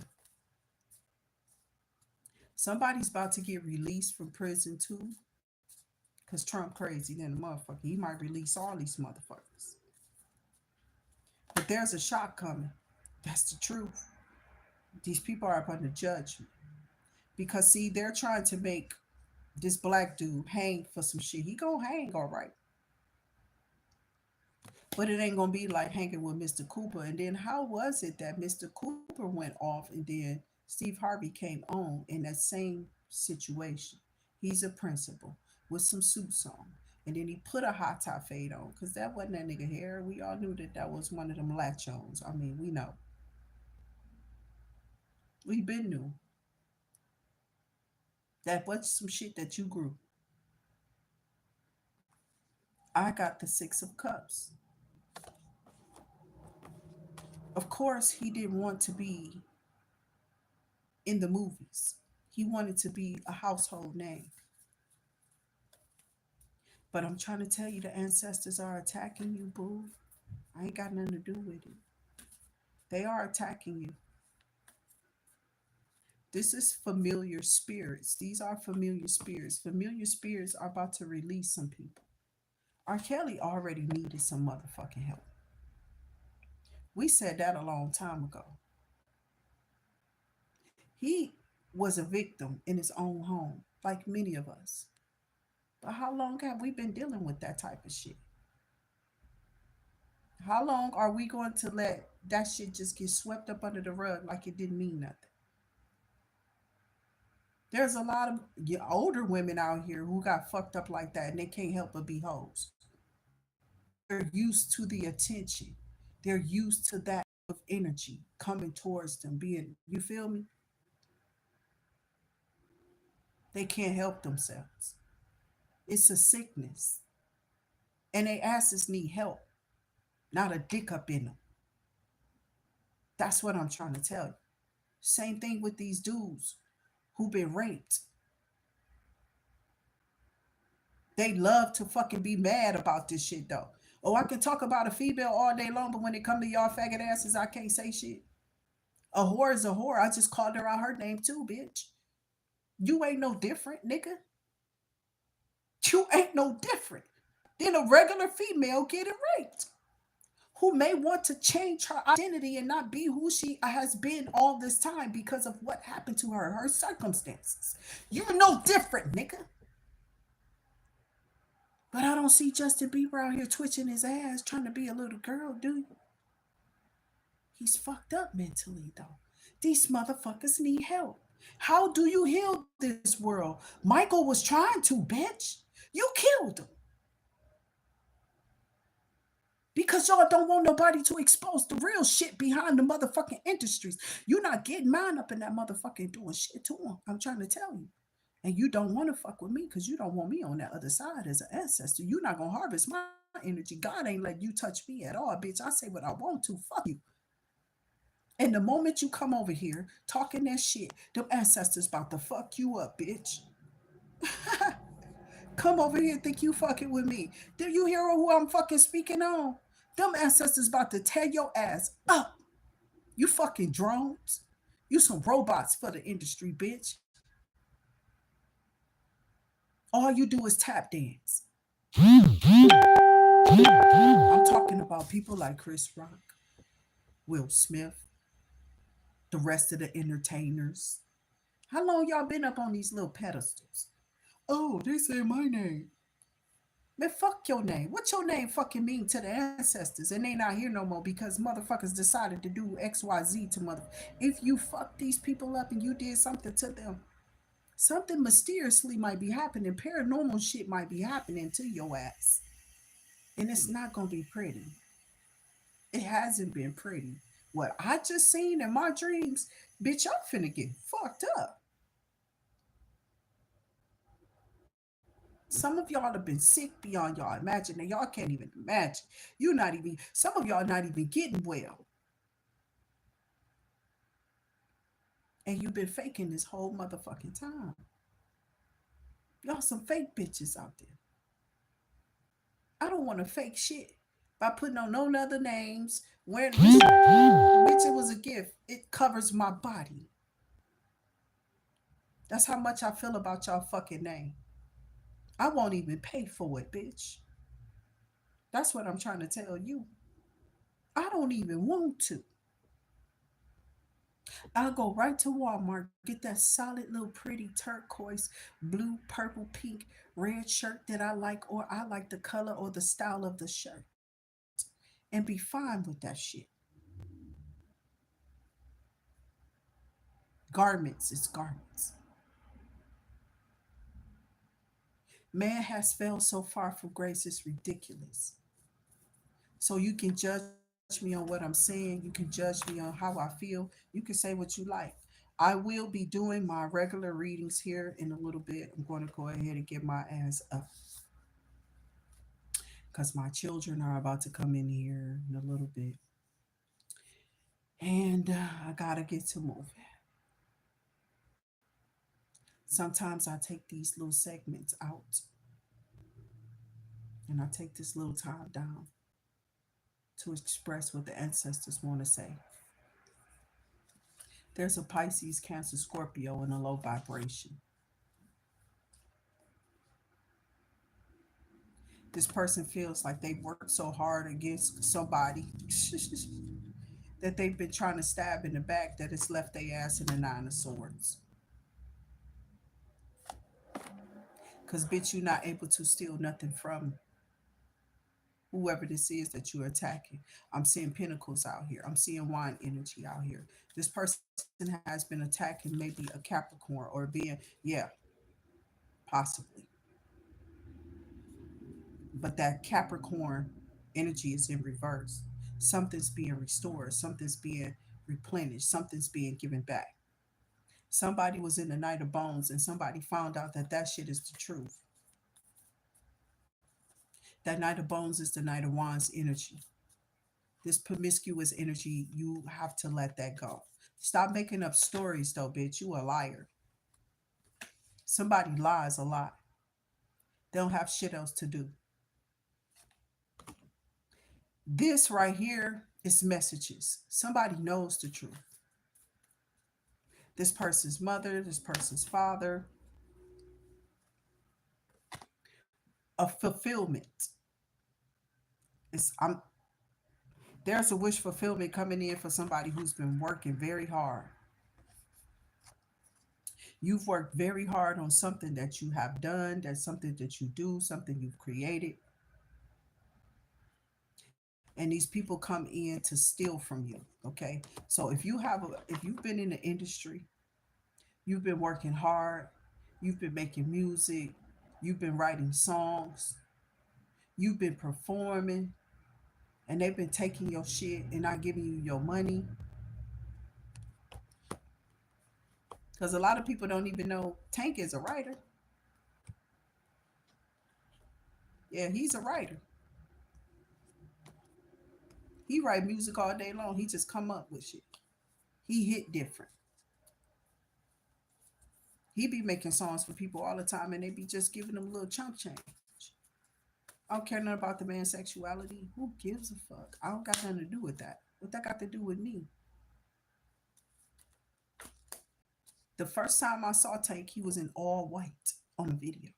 A: Somebody's about to get released from prison too, because Trump crazy than a motherfucker. He might release all these motherfuckers. But there's a shock coming. That's the truth. These people are up under judgment. Because see, they're trying to make this black dude hang for some shit. He gonna hang all right. But it ain't gonna be like hanging with Mr. Cooper. And then how was it that Mr. Cooper went off and then Steve Harvey came on in that same situation? He's a principal with some suits on. And then he put a hot top fade on because that wasn't that nigga hair. We all knew that that was one of them latch-ons. I mean, we know. We been knew that was some shit that you grew. I got the Six of Cups. Of course, he didn't want to be in the movies. He wanted to be a household name. But I'm trying to tell you, the ancestors are attacking you, boo. I ain't got nothing to do with it. They are attacking you. This is familiar spirits. These are familiar spirits. Familiar spirits are about to release some people. R. Kelly already needed some motherfucking help. We said that a long time ago. He was a victim in his own home, like many of us. But how long have we been dealing with that type of shit? How long are we going to let that shit just get swept up under the rug like it didn't mean nothing? There's a lot of older women out here who got fucked up like that and they can't help but be hoes. They're used to the attention. They're used to that of energy coming towards them, being, you feel me? They can't help themselves. It's a sickness. And they asses need help, not a dick up in them. That's what I'm trying to tell you. Same thing with these dudes who been raped. They love to fucking be mad about this shit though. Oh, I can talk about a female all day long, but when it come to y'all faggot asses, I can't say shit. A whore is a whore. I just called her out her name too, bitch. You ain't no different, nigga. You ain't no different than a regular female getting raped who may want to change her identity and not be who she has been all this time because of what happened to her, her circumstances. You're no different, nigga. But I don't see Justin Bieber out here twitching his ass trying to be a little girl, do you? He's fucked up mentally, though. These motherfuckers need help. How do you heal this world? Michael was trying to, bitch. You killed him. Because y'all don't want nobody to expose the real shit behind the motherfucking industries. You're not getting mine up in that motherfucking doing shit to them. I'm trying to tell you. And you don't want to fuck with me because you don't want me on that other side as an ancestor. You're not going to harvest my energy. God ain't let you touch me at all, bitch. I say what I want to. Fuck you. And the moment you come over here talking that shit, them ancestors about to fuck you up, bitch. Come over here and think you fucking with me. Do you hear who I'm fucking speaking on? Them ancestors about to tear your ass up. You fucking drones. You some robots for the industry, bitch. All you do is tap dance. I'm talking about people like Chris Rock, Will Smith, the rest of the entertainers. How long y'all been up on these little pedestals? Oh, they say my name. Man, fuck your name. What your name fucking mean to the ancestors? And they not here no more because motherfuckers decided to do XYZ to mother. If you fuck these people up and you did something to them, Something mysteriously might be happening. Paranormal shit might be happening to your ass. And it's not going to be pretty. It hasn't been pretty. What I just seen in my dreams, bitch, I'm finna get fucked up. Some of y'all have been sick beyond y'all imagine. Y'all can't even imagine. You're not even, some of y'all not even getting well. And you've been faking this whole motherfucking time. Y'all some fake bitches out there. I don't want to fake shit by putting on no other names. Wearing which it was a gift. It covers my body. That's how much I feel about y'all fucking name. I won't even pay for it, bitch. That's what I'm trying to tell you. I don't even want to. I'll go right to Walmart, get that solid little pretty turquoise, blue, purple, pink, red shirt that I like, or I like the color or the style of the shirt, and be fine with that shit. Garments is garments. Man has fell so far from grace, it's ridiculous. So you can judge me on what I'm saying. You can judge me on how I feel. You can say what you like. I will be doing my regular readings here in a little bit. I'm going to go ahead and get my ass up because my children are about to come in here in a little bit. And I got to get to moving. Sometimes I take these little segments out and I take this little time down to express what the ancestors want to say. There's a Pisces, Cancer, Scorpio in a low vibration. This person feels like they worked so hard against somebody that they've been trying to stab in the back that it's left their ass in the nine of swords. Because, bitch, you're not able to steal nothing from whoever this is that you're attacking. I'm seeing pentacles out here. I'm seeing wine energy out here. This person has been attacking maybe a Capricorn or being, yeah, possibly. But that Capricorn energy is in reverse. Something's being restored, something's being replenished, something's being given back. Somebody was in the night of bones and somebody found out that that shit is the truth. That night of bones is the night of wands energy. This promiscuous energy, you have to let that go. Stop making up stories though, bitch. You a liar. Somebody lies a lot. They don't have shit else to do. This right here is messages. Somebody knows the truth. This person's mother, this person's father, a fulfillment. It's there's a wish fulfillment coming in for somebody who's been working very hard. You've worked very hard on something that you have done, that's something that you do, something you've created. And these people come in to steal from you. Okay. So if you've been in the industry, you've been working hard, you've been making music, you've been writing songs, you've been performing, and they've been taking your shit and not giving you your money. Because a lot of people don't even know Tank is a writer. Yeah, he's a writer. He write music all day long. He just come up with shit. He hit different. He be making songs for people all the time and they be just giving them a little chump change. I don't care nothing about the man's sexuality. Who gives a fuck? I don't got nothing to do with that. What that got to do with me? The first time I saw Tank, he was in all white on a video.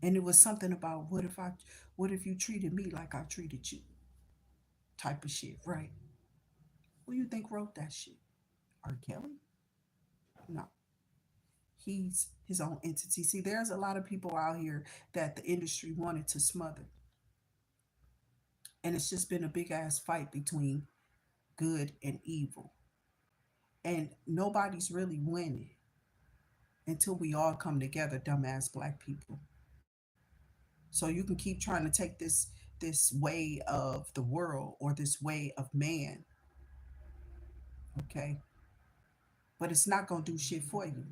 A: And it was something about what if you treated me like I treated you? Type of shit, right? Who you think wrote that shit? R. Kelly? No. He's his own entity. See, there's a lot of people out here that the industry wanted to smother. And it's just been a big ass fight between good and evil. And nobody's really winning until we all come together, dumbass black people. So you can keep trying to take this way of the world or this way of man, okay? But it's not gonna do shit for you.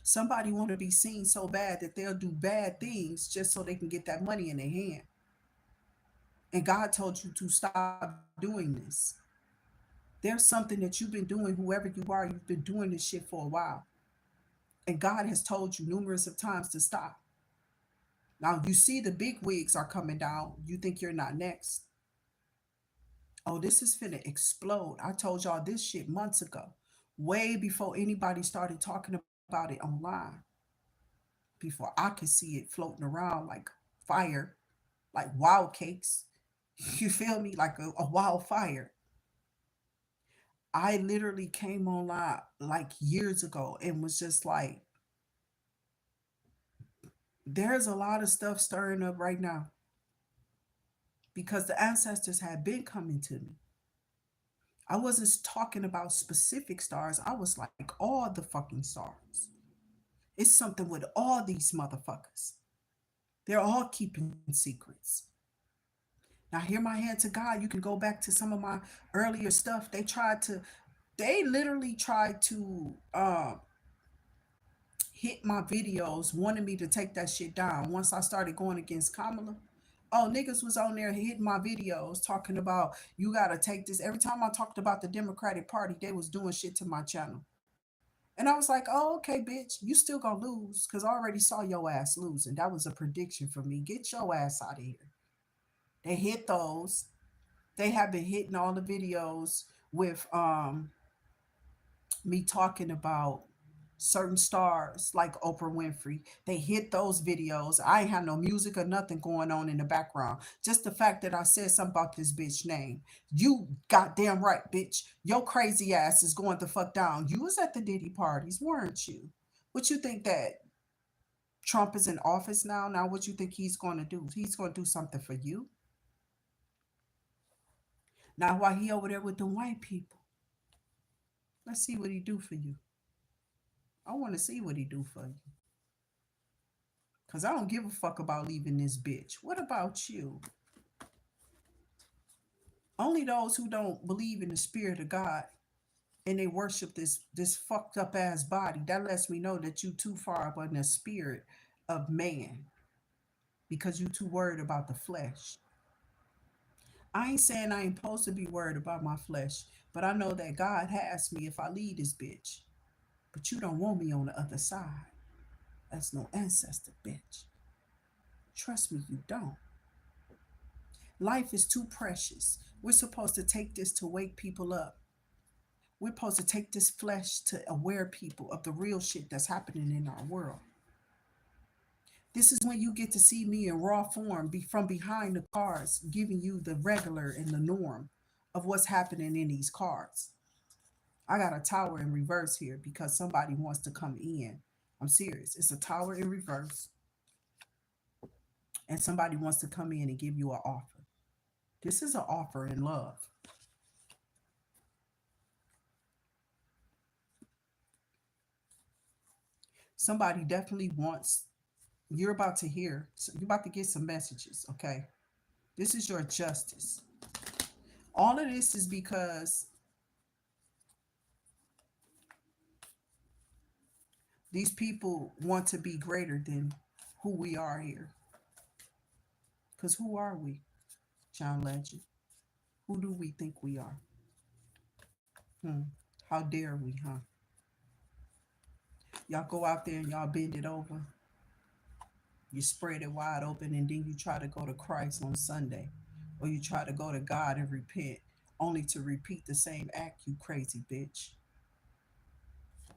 A: Somebody want to be seen so bad that they'll do bad things just so they can get that money in their hand. And God told you to stop doing this. There's something that you've been doing, whoever you are, you've been doing this shit for a while. And God has told you numerous of times to stop. Now you see the big wigs are coming down. You think you're not next. Oh, this is finna explode. I told y'all this shit months ago. Way before anybody started talking about it online. Before I could see it floating around like fire, like wild cakes. You feel me? Like a wildfire. I literally came online like years ago and was just like, there's a lot of stuff stirring up right now because the ancestors had been coming to me. I wasn't talking about specific stars. I was like all the fucking stars. It's something with all these motherfuckers. They're all keeping secrets. Now, hear my hand to God. You can go back to some of my earlier stuff. They literally tried to hit my videos, wanted me to take that shit down once I started going against Kamala. Oh, niggas was on there hitting my videos talking about you gotta take this. Every time I talked about the Democratic Party, they was doing shit to my channel. And I was like, oh, okay, bitch, you still gonna lose because I already saw your ass losing. That was a prediction for me. Get your ass out of here. They hit those. They have been hitting all the videos with me talking about certain stars like Oprah Winfrey. They hit those videos. I ain't have no music or nothing going on in the background. Just the fact that I said something about this bitch name. You goddamn right, bitch. Your crazy ass is going the fuck down. You was at the Diddy parties, weren't you? What you think that Trump is in office now? Now what you think he's going to do? He's going to do something for you. Now while he over there with the white people, let's see what he do for you. I want to see what he do for you. Because I don't give a fuck about leaving this bitch. What about you? Only those who don't believe in the spirit of God and they worship this fucked up ass body, that lets me know that you too far up in the spirit of man because you too worried about the flesh. I ain't saying I ain't supposed to be worried about my flesh, but I know that God has me if I leave this bitch. But you don't want me on the other side. That's no ancestor, bitch. Trust me, you don't. Life is too precious. We're supposed to take this to wake people up. We're supposed to take this flesh to aware people of the real shit that's happening in our world. This is when you get to see me in raw form, be from behind the cards, giving you the regular and the norm of what's happening in these cards. I got a tower in reverse here because somebody wants to come in. I'm serious. It's a tower in reverse, and somebody wants to come in and give you an offer. This is an offer in love. Somebody definitely wants, you're about to hear, you're about to get some messages, okay? This is your justice. All of this is because these people want to be greater than who we are here. Because who are we, John Legend? Who do we think we are? Hmm. How dare we, huh? Y'all go out there and y'all bend it over. You spread it wide open and then you try to go to Christ on Sunday. Or you try to go to God and repent only to repeat the same act, you crazy bitch.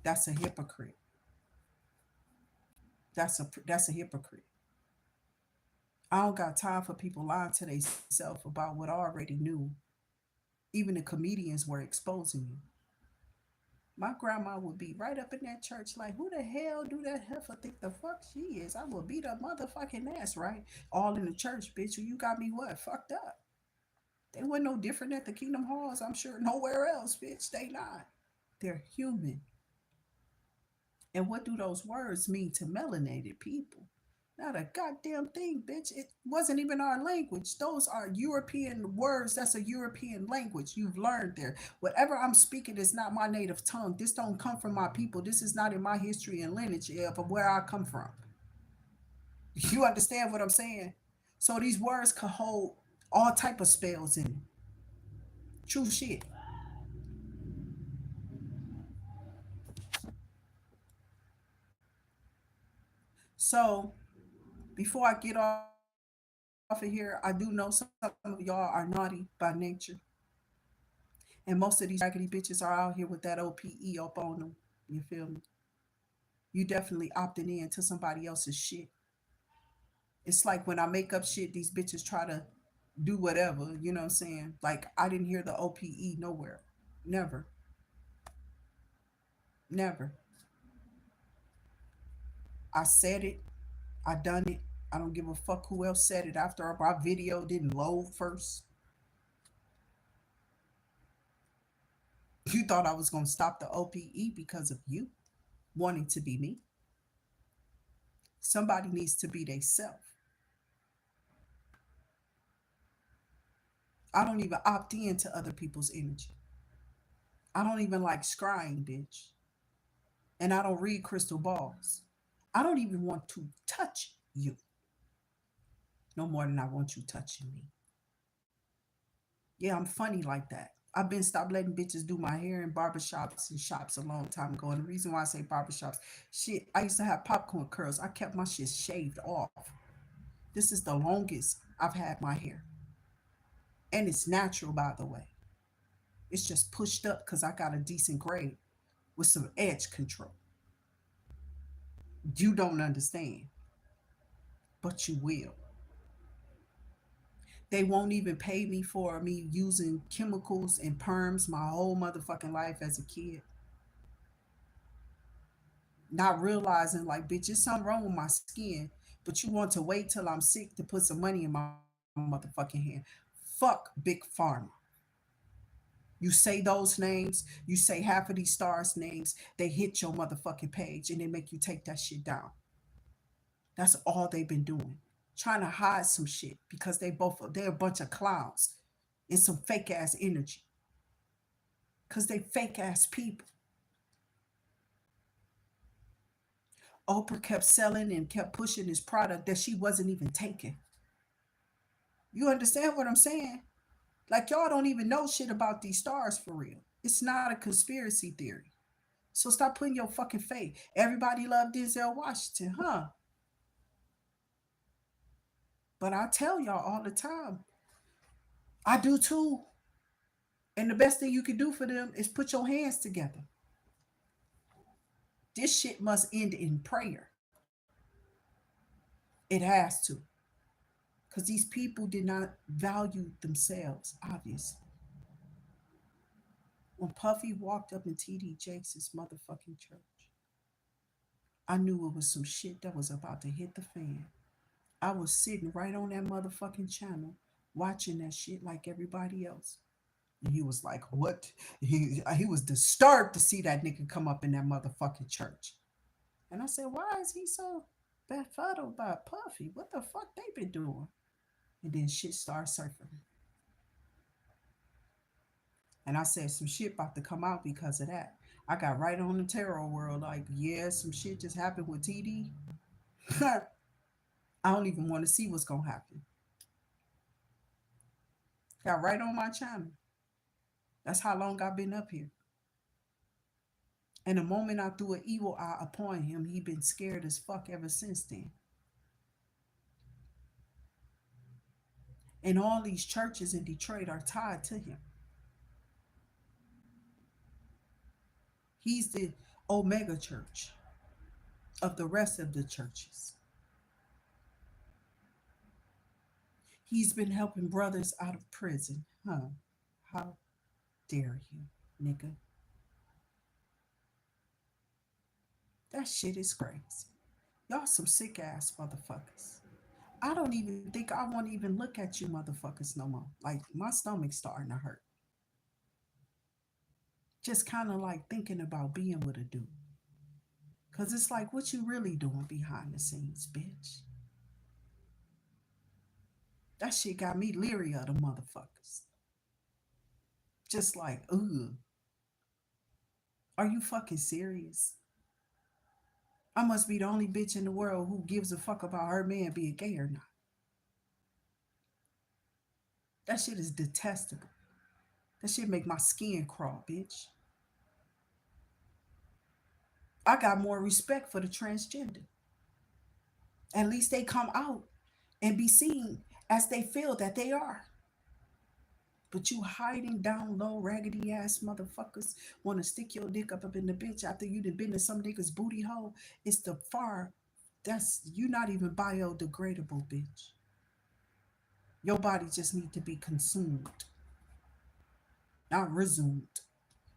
A: That's a hypocrite. That's a hypocrite. I don't got time for people lying to themselves about what I already knew. Even the comedians were exposing you. My grandma would be right up in that church like, who the hell do that heifer think the fuck she is? I will beat her motherfucking ass, right? All in the church, bitch. You got me what? Fucked up. They weren't no different at the Kingdom Halls, I'm sure. Nowhere else, bitch. They not. They're human. And what do those words mean to melanated people? Not a goddamn thing, bitch. It wasn't even our language. Those are European words. That's a European language. You've learned there. Whatever I'm speaking is not my native tongue. This don't come from my people. This is not in my history and lineage of where I come from. You understand what I'm saying? So these words could hold all type of spells in it. True shit. So before I get off of here, I do know some of y'all are naughty by nature. And most of these raggedy bitches are out here with that OPE up on them. You feel me? You definitely opting in to somebody else's shit. It's like when I make up shit, these bitches try to do whatever, you know what I'm saying? Like I didn't hear the OPE nowhere. Never. Never. I said it. I done it. I don't give a fuck who else said it after my video didn't load first. You thought I was gonna stop the OPE because of you wanting to be me. Somebody needs to be they self. I don't even opt into other people's energy. I don't even like scrying, bitch. And I don't read crystal balls. I don't even want to touch you no more than I want you touching me. Yeah, I'm funny like that. I've been stopped letting bitches do my hair in barbershops and shops a long time ago. And the reason why I say barbershops, shit, I used to have popcorn curls. I kept my shit shaved off. This is the longest I've had my hair. And it's natural, by the way. It's just pushed up because I got a decent grade with some edge control. You don't understand, but you will. They won't even pay me for me using chemicals and perms my whole motherfucking life as a kid. Not realizing, like, bitch, there's something wrong with my skin, but you want to wait till I'm sick to put some money in my motherfucking hand. Fuck Big Pharma. You say those names, you say half of these stars' names, they hit your motherfucking page and they make you take that shit down. That's all they've been doing. Trying to hide some shit because they're a bunch of clowns and some fake ass energy. Cause they fake ass people. Oprah kept selling and kept pushing this product that she wasn't even taking. You understand what I'm saying? Like y'all don't even know shit about these stars for real. It's not a conspiracy theory. So stop putting your fucking faith. Everybody loved Denzel Washington, huh? But I tell y'all all the time, I do too. And the best thing you can do for them is put your hands together. This shit must end in prayer. It has to. Because these people did not value themselves, obviously. When Puffy walked up in TD Jakes' motherfucking church, I knew it was some shit that was about to hit the fan. I was sitting right on that motherfucking channel watching that shit like everybody else. And he was like, what? He was disturbed to see that nigga come up in that motherfucking church. And I said, why is he so befuddled by Puffy? What the fuck they been doing? And then shit started surfing. And I said, some shit about to come out because of that. I got right on the tarot world, like, yeah, some shit just happened with TD. I don't even want to see what's gonna happen. Got right on my channel. That's how long I've been up here. And the moment I threw an evil eye upon him, he been scared as fuck ever since then. And all these churches in Detroit are tied to him. He's the Omega Church of the rest of the churches. He's been helping brothers out of prison. Huh? How dare you, nigga? That shit is crazy. Y'all some sick ass motherfuckers. I don't even think I won't even look at you motherfuckers no more. Like my stomach's starting to hurt. Just kind of like thinking about being with a dude. Cause it's like, what you really doing behind the scenes, bitch? That shit got me leery of the motherfuckers. Just like, ugh, are you fucking serious? I must be the only bitch in the world who gives a fuck about her man being gay or not. That shit is detestable. That shit make my skin crawl, bitch. I got more respect for the transgender. At least they come out and be seen as they feel that they are. But you hiding down low, raggedy ass motherfuckers want to stick your dick up in the bitch after you done been to some nigga's booty hole. It's the far. That's you not even biodegradable, bitch. Your body just need to be consumed, not resumed.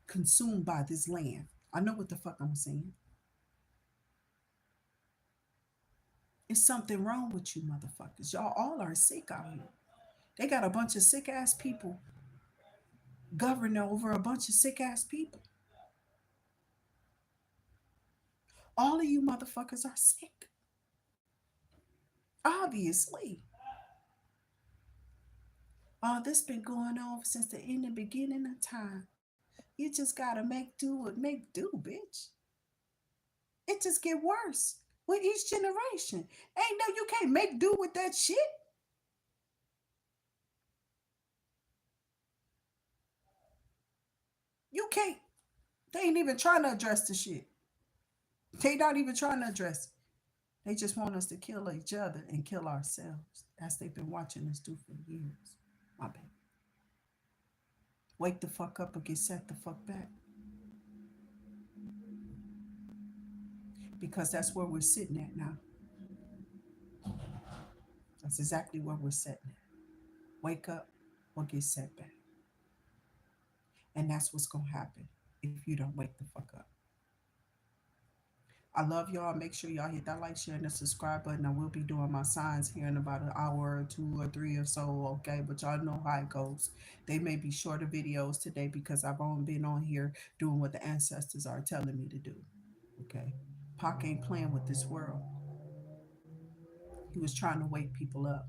A: Consumed by this land. I know what the fuck I'm saying. It's something wrong with you motherfuckers. Y'all all are sick out here. They got a bunch of sick ass people governing over a bunch of sick ass people. All of you motherfuckers are sick. Obviously. This been going on since the beginning of time. You just gotta make do what make do, bitch. It just get worse with each generation. Ain't no, you can't make do with that shit. You can't. They ain't even trying to address the shit. They not even trying to address it. They just want us to kill each other and kill ourselves, as they've been watching us do for years. My bad. Wake the fuck up or get set the fuck back. Because that's where we're sitting at now. That's exactly where we're sitting at. Wake up or get set back. And that's what's going to happen if you don't wake the fuck up. I love y'all. Make sure y'all hit that like, share, and the subscribe button. I will be doing my signs here in about an hour or two or three or so, okay? But y'all know how it goes. They may be shorter videos today because I've only been on here doing what the ancestors are telling me to do, okay? Pac ain't playing with this world. He was trying to wake people up.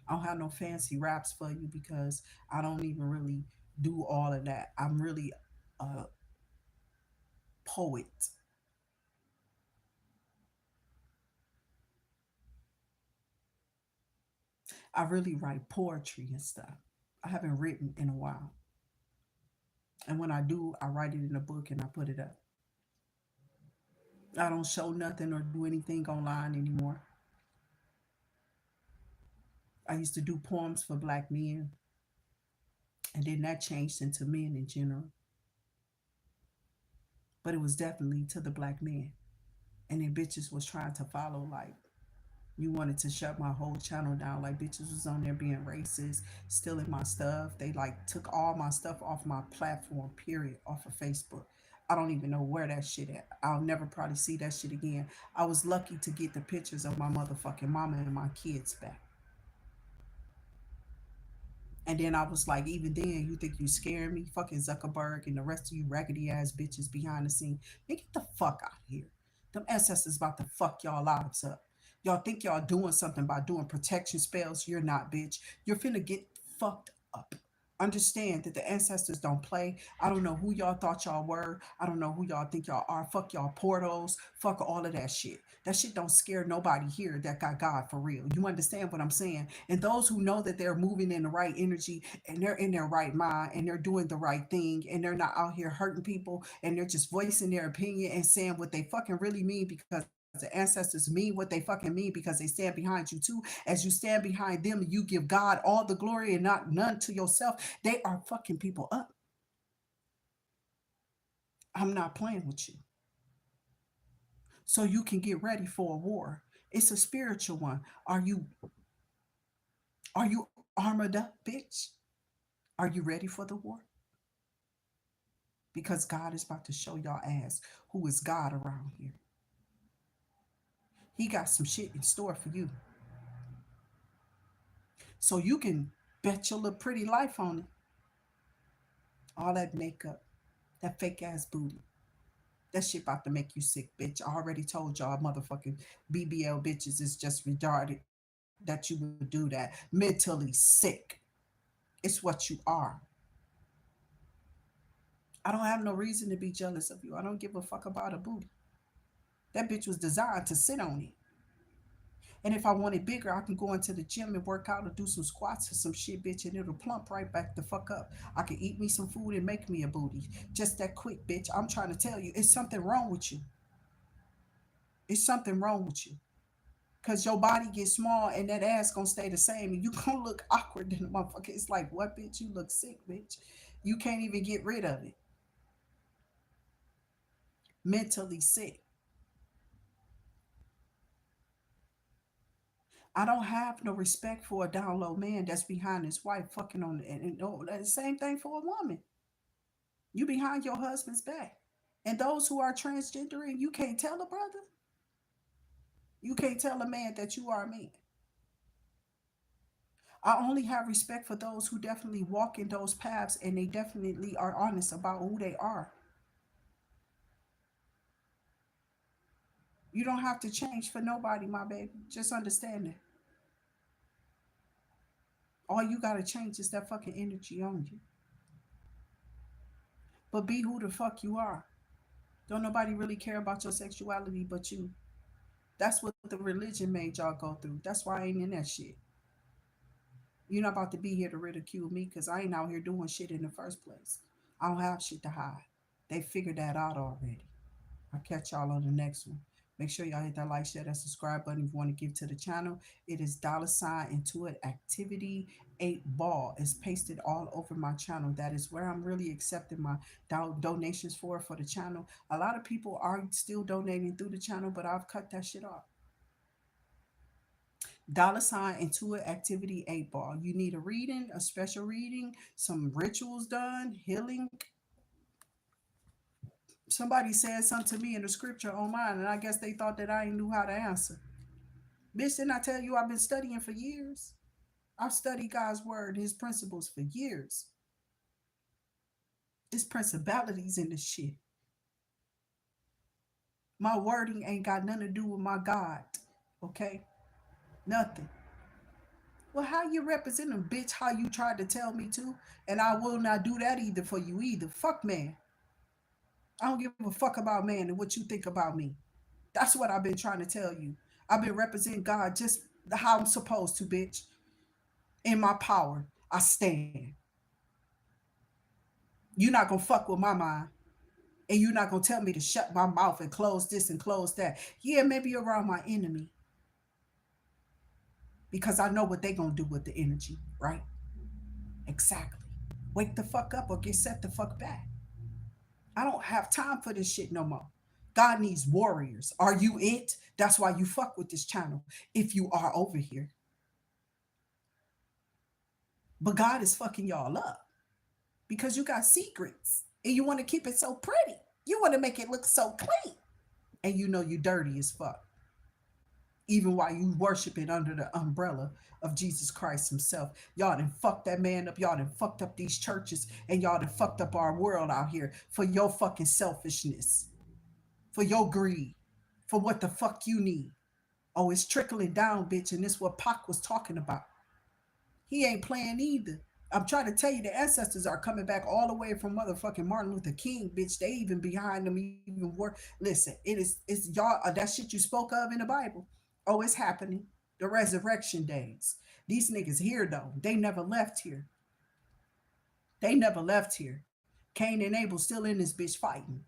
A: I don't have no fancy raps for you because I don't even really do all of that. I'm really a poet. I really write poetry and stuff. I haven't written in a while. And when I do, I write it in a book and I put it up. I don't show nothing or do anything online anymore. I used to do poems for black men, and then that changed into men in general. But it was definitely to the black man. And then bitches was trying to follow like you wanted to shut my whole channel down. Like bitches was on there being racist, stealing my stuff. They like took all my stuff off my platform, period, off of Facebook. I don't even know where that shit at. I'll never probably see that shit again. I was lucky to get the pictures of my motherfucking mama and my kids back. And then I was like, even then, you think you scaring me? Fucking Zuckerberg and the rest of you raggedy ass bitches behind the scene. Man, get the fuck out of here. Them ancestors about to fuck y'all lives up. Y'all think y'all doing something by doing protection spells. You're not, bitch. You're finna get fucked up. Understand that the ancestors don't play. I don't know who y'all thought y'all were. I don't know who y'all think y'all are. Fuck y'all portals. Fuck all of that shit. That shit don't scare nobody here that got God for real. You understand what I'm saying? And those who know that they're moving in the right energy and they're in their right mind and they're doing the right thing and they're not out here hurting people and they're just voicing their opinion and saying what they fucking really mean because the ancestors mean what they fucking mean because they stand behind you too. As you stand behind them, you give God all the glory and not none to yourself. They are fucking people up. I'm not playing with you. So you can get ready for a war. It's a spiritual one. Are you armored up, bitch? Are you ready for the war? Because God is about to show y'all ass who is God around here. He got some shit in store for you. So you can bet your little pretty life on it. All that makeup, that fake ass booty. That shit about to make you sick, bitch. I already told y'all motherfucking BBL bitches is just retarded that you would do that. Mentally sick. It's what you are. I don't have no reason to be jealous of you. I don't give a fuck about a booty. That bitch was designed to sit on it. And if I want it bigger, I can go into the gym and work out or do some squats or some shit, bitch, and it'll plump right back the fuck up. I can eat me some food and make me a booty. Just that quick, bitch. I'm trying to tell you, it's something wrong with you. It's something wrong with you. Cause your body gets small and that ass gonna stay the same and you gonna look awkward in the motherfucker. It's like, what, bitch? You look sick, bitch. You can't even get rid of it. Mentally sick. I don't have no respect for a down low man that's behind his wife fucking on and no, the same thing for a woman. You behind your husband's back. And those who are transgender and you can't tell a brother, you can't tell a man that you are a man. I only have respect for those who definitely walk in those paths and they definitely are honest about who they are. You don't have to change for nobody, my baby. Just understand that. All you gotta change is that fucking energy on you. But be who the fuck you are. Don't nobody really care about your sexuality but you. That's what the religion made y'all go through. That's why I ain't in that shit. You're not about to be here to ridicule me because I ain't out here doing shit in the first place. I don't have shit to hide. They figured that out already. I'll catch y'all on the next one. Make sure y'all hit that like, share, that subscribe button if you want to give to the channel. It is $IntuitActivity 8 ball. It's pasted all over my channel. That is where I'm really accepting my donations for the channel. A lot of people are still donating through the channel, but I've cut that shit off. $IntuitActivity 8 ball. You need a reading, a special reading, some rituals done, healing. Somebody said something to me in the scripture on mine, and I guess they thought that I knew how to answer. Bitch, didn't I tell you I've been studying for years? I've studied God's word, his principles for years. There's principalities in this shit. My wording ain't got nothing to do with my God. Okay? Nothing. Well, how you represent them, bitch? How you tried to tell me to? And I will not do that either for you either. Fuck man. I don't give a fuck about man and what you think about me. That's what I've been trying to tell you. I've been representing God just how I'm supposed to, bitch. In my power, I stand. You're not gonna fuck with my mind. And you're not gonna tell me to shut my mouth and close this and close that. Yeah, maybe around my enemy. Because I know what they gonna do with the energy, right? Exactly. Wake the fuck up or get set the fuck back. I don't have time for this shit no more. God needs warriors. Are you it? That's why you fuck with this channel if you are over here. But God is fucking y'all up because you got secrets and you want to keep it so pretty. You want to make it look so clean. And you know you dirty as fuck. Even while you worshiping under the umbrella of Jesus Christ himself. Y'all done fucked that man up. Y'all done fucked up these churches. And y'all done fucked up our world out here for your fucking selfishness. For your greed. For what the fuck you need. Oh, it's trickling down, bitch. And this what Pac was talking about. He ain't playing either. I'm trying to tell you, the ancestors are coming back all the way from motherfucking Martin Luther King, bitch. They even behind them even worse. Listen, it's y'all that shit you spoke of in the Bible. Oh, it's happening. The resurrection days. These niggas here though. They never left here. They never left here. Cain and Abel still in this bitch fighting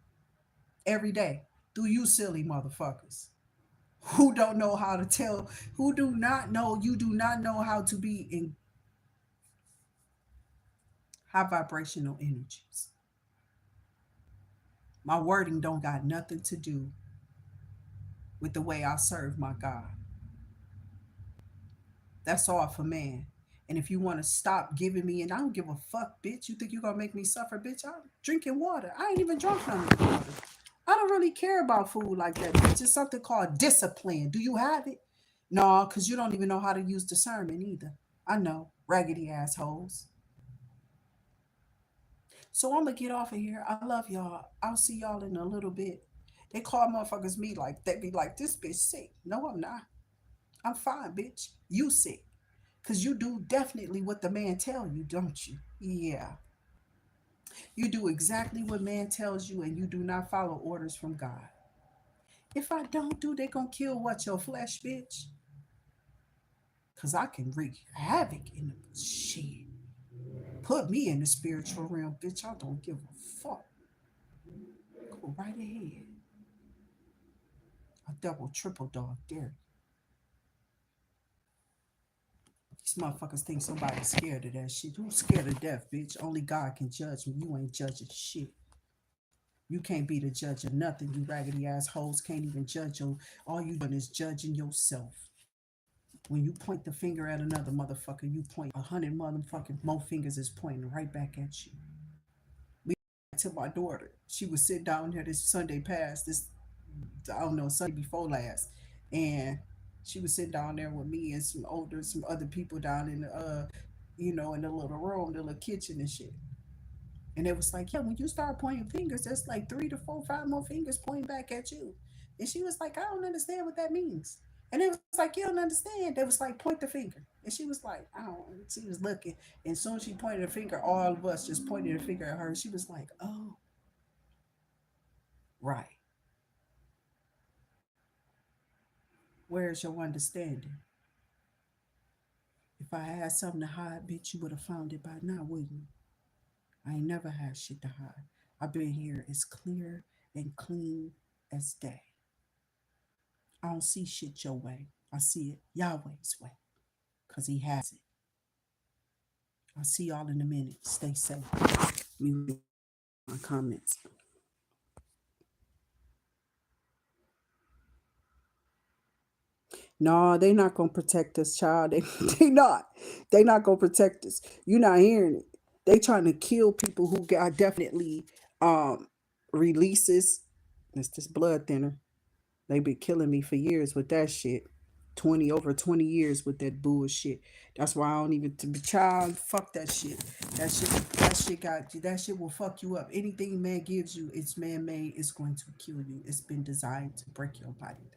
A: every day. Through you silly motherfuckers who don't know how to tell, who do not know, you do not know how to be in high vibrational energies. My wording don't got nothing to do with the way I serve my God. That's all for man. And if you want to stop giving me, and I don't give a fuck, bitch. You think you're gonna make me suffer, bitch? I'm drinking water. I ain't even drunk none of the water. I don't really care about food like that, bitch. It's something called discipline. Do you have it? No, because you don't even know how to use discernment either. I know, raggedy assholes. So I'm gonna get off of here. I love y'all. I'll see y'all in a little bit. They call motherfuckers me like they be like, this bitch sick. No, I'm not. I'm fine, bitch. You sick. Cause you do definitely what the man tell you, don't you? Yeah. You do exactly what man tells you and you do not follow orders from God. If I don't do, they gonna kill what your flesh, bitch. Cause I can wreak havoc in the shit. Put me in the spiritual realm, bitch. I don't give a fuck. Go right ahead. A double, triple dog dare. These motherfuckers think somebody's scared of that shit. Who's scared of death, bitch? Only God can judge me. You ain't judging shit. You can't be the judge of nothing. You raggedy assholes can't even judge your. All you doing is judging yourself. When you point the finger at another motherfucker, you point 100 motherfucking more fingers is pointing right back at you. We to my daughter. She was sitting down here this Sunday past, this I don't know, Sunday before last. And she was sitting down there with me and some other people down in the in the little room, the little kitchen and shit. And it was like, yeah, when you start pointing fingers, there's like three to four, five more fingers pointing back at you. And she was like, I don't understand what that means. And it was like, you don't understand. They was like, point the finger. And she was like, I don't. She was looking. And as soon as she pointed a finger, all of us just pointed a finger at her. She was like, oh, right. Where's your understanding? If I had something to hide, bitch, you would have found it by now, wouldn't you? I ain't never had shit to hide. I've been here as clear and clean as day. I don't see shit your way. I see it Yahweh's way. Because he has it. I'll see y'all in a minute. Stay safe. Me my comments. No, they not gonna protect us, child. They not. They not gonna protect us. You not hearing it. They trying to kill people who got definitely um releases. It's this blood thinner. They been killing me for years with that shit. 20 years with that bullshit. That's why I don't even to be child. Fuck that shit. That shit will fuck you up. Anything man gives you, it's man made. It's going to kill you. It's been designed to break your body.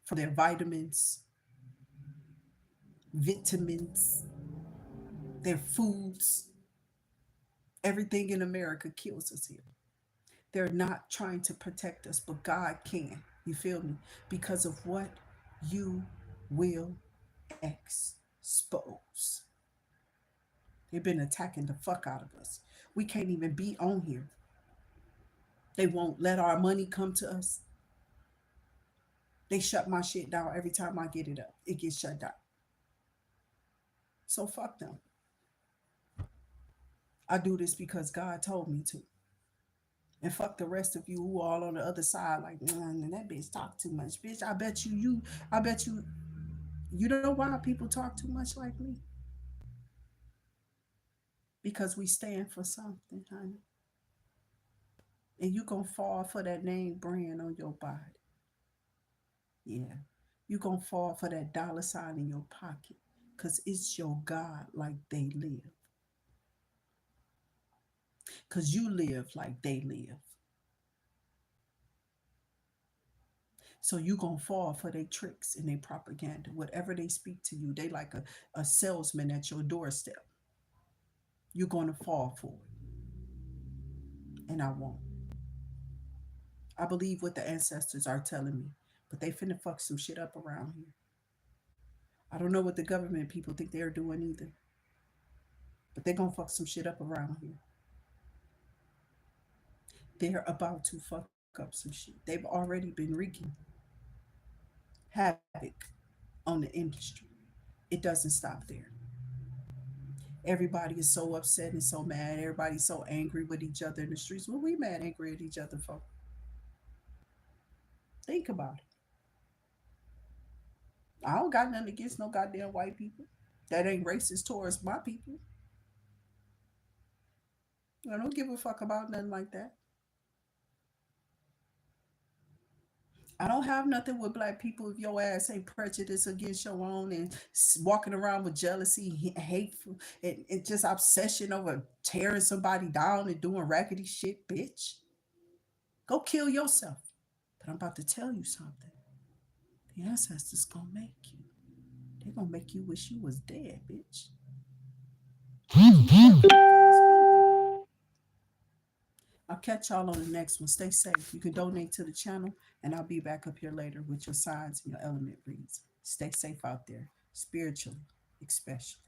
A: For their vitamins, their foods, everything in America kills us here. They're not trying to protect us, but God can. You feel me? Because of what you will expose. They've been attacking the fuck out of us. We can't even be on here. They won't let our money come to us. They shut my shit down every time I get it up. It gets shut down. So fuck them. I do this because God told me to. And fuck the rest of you who are all on the other side, like, that bitch talk too much. Bitch, I bet you know why people talk too much like me? Because we stand for something, honey. And you gonna fall for that name brand on your body. Yeah. You gonna fall for that dollar sign in your pocket. Cause it's your God like they live. Cause you live like they live. So you gonna fall for their tricks and their propaganda. Whatever they speak to you, they like a salesman at your doorstep. You're gonna fall for it. And I won't. I believe what the ancestors are telling me. But they finna fuck some shit up around here. I don't know what the government people think they're doing either. But they're gonna fuck some shit up around here. They're about to fuck up some shit. They've already been wreaking havoc on the industry. It doesn't stop there. Everybody is so upset and so mad. Everybody's so angry with each other in the streets. What we mad angry at each other for? Think about it. I don't got nothing against no goddamn white people. That ain't racist towards my people. I don't give a fuck about nothing like that. I don't have nothing with black people if your ass ain't prejudiced against your own and walking around with jealousy, hateful, and just obsession over tearing somebody down and doing raggedy shit, bitch. Go kill yourself. But I'm about to tell you something. The ancestors gonna make you. They gonna make you wish you was dead, bitch. Keep working, God's people. I'll catch y'all on the next one. Stay safe. You can donate to the channel, and I'll be back up here later with your signs and your element reads. Stay safe out there, spiritually, especially.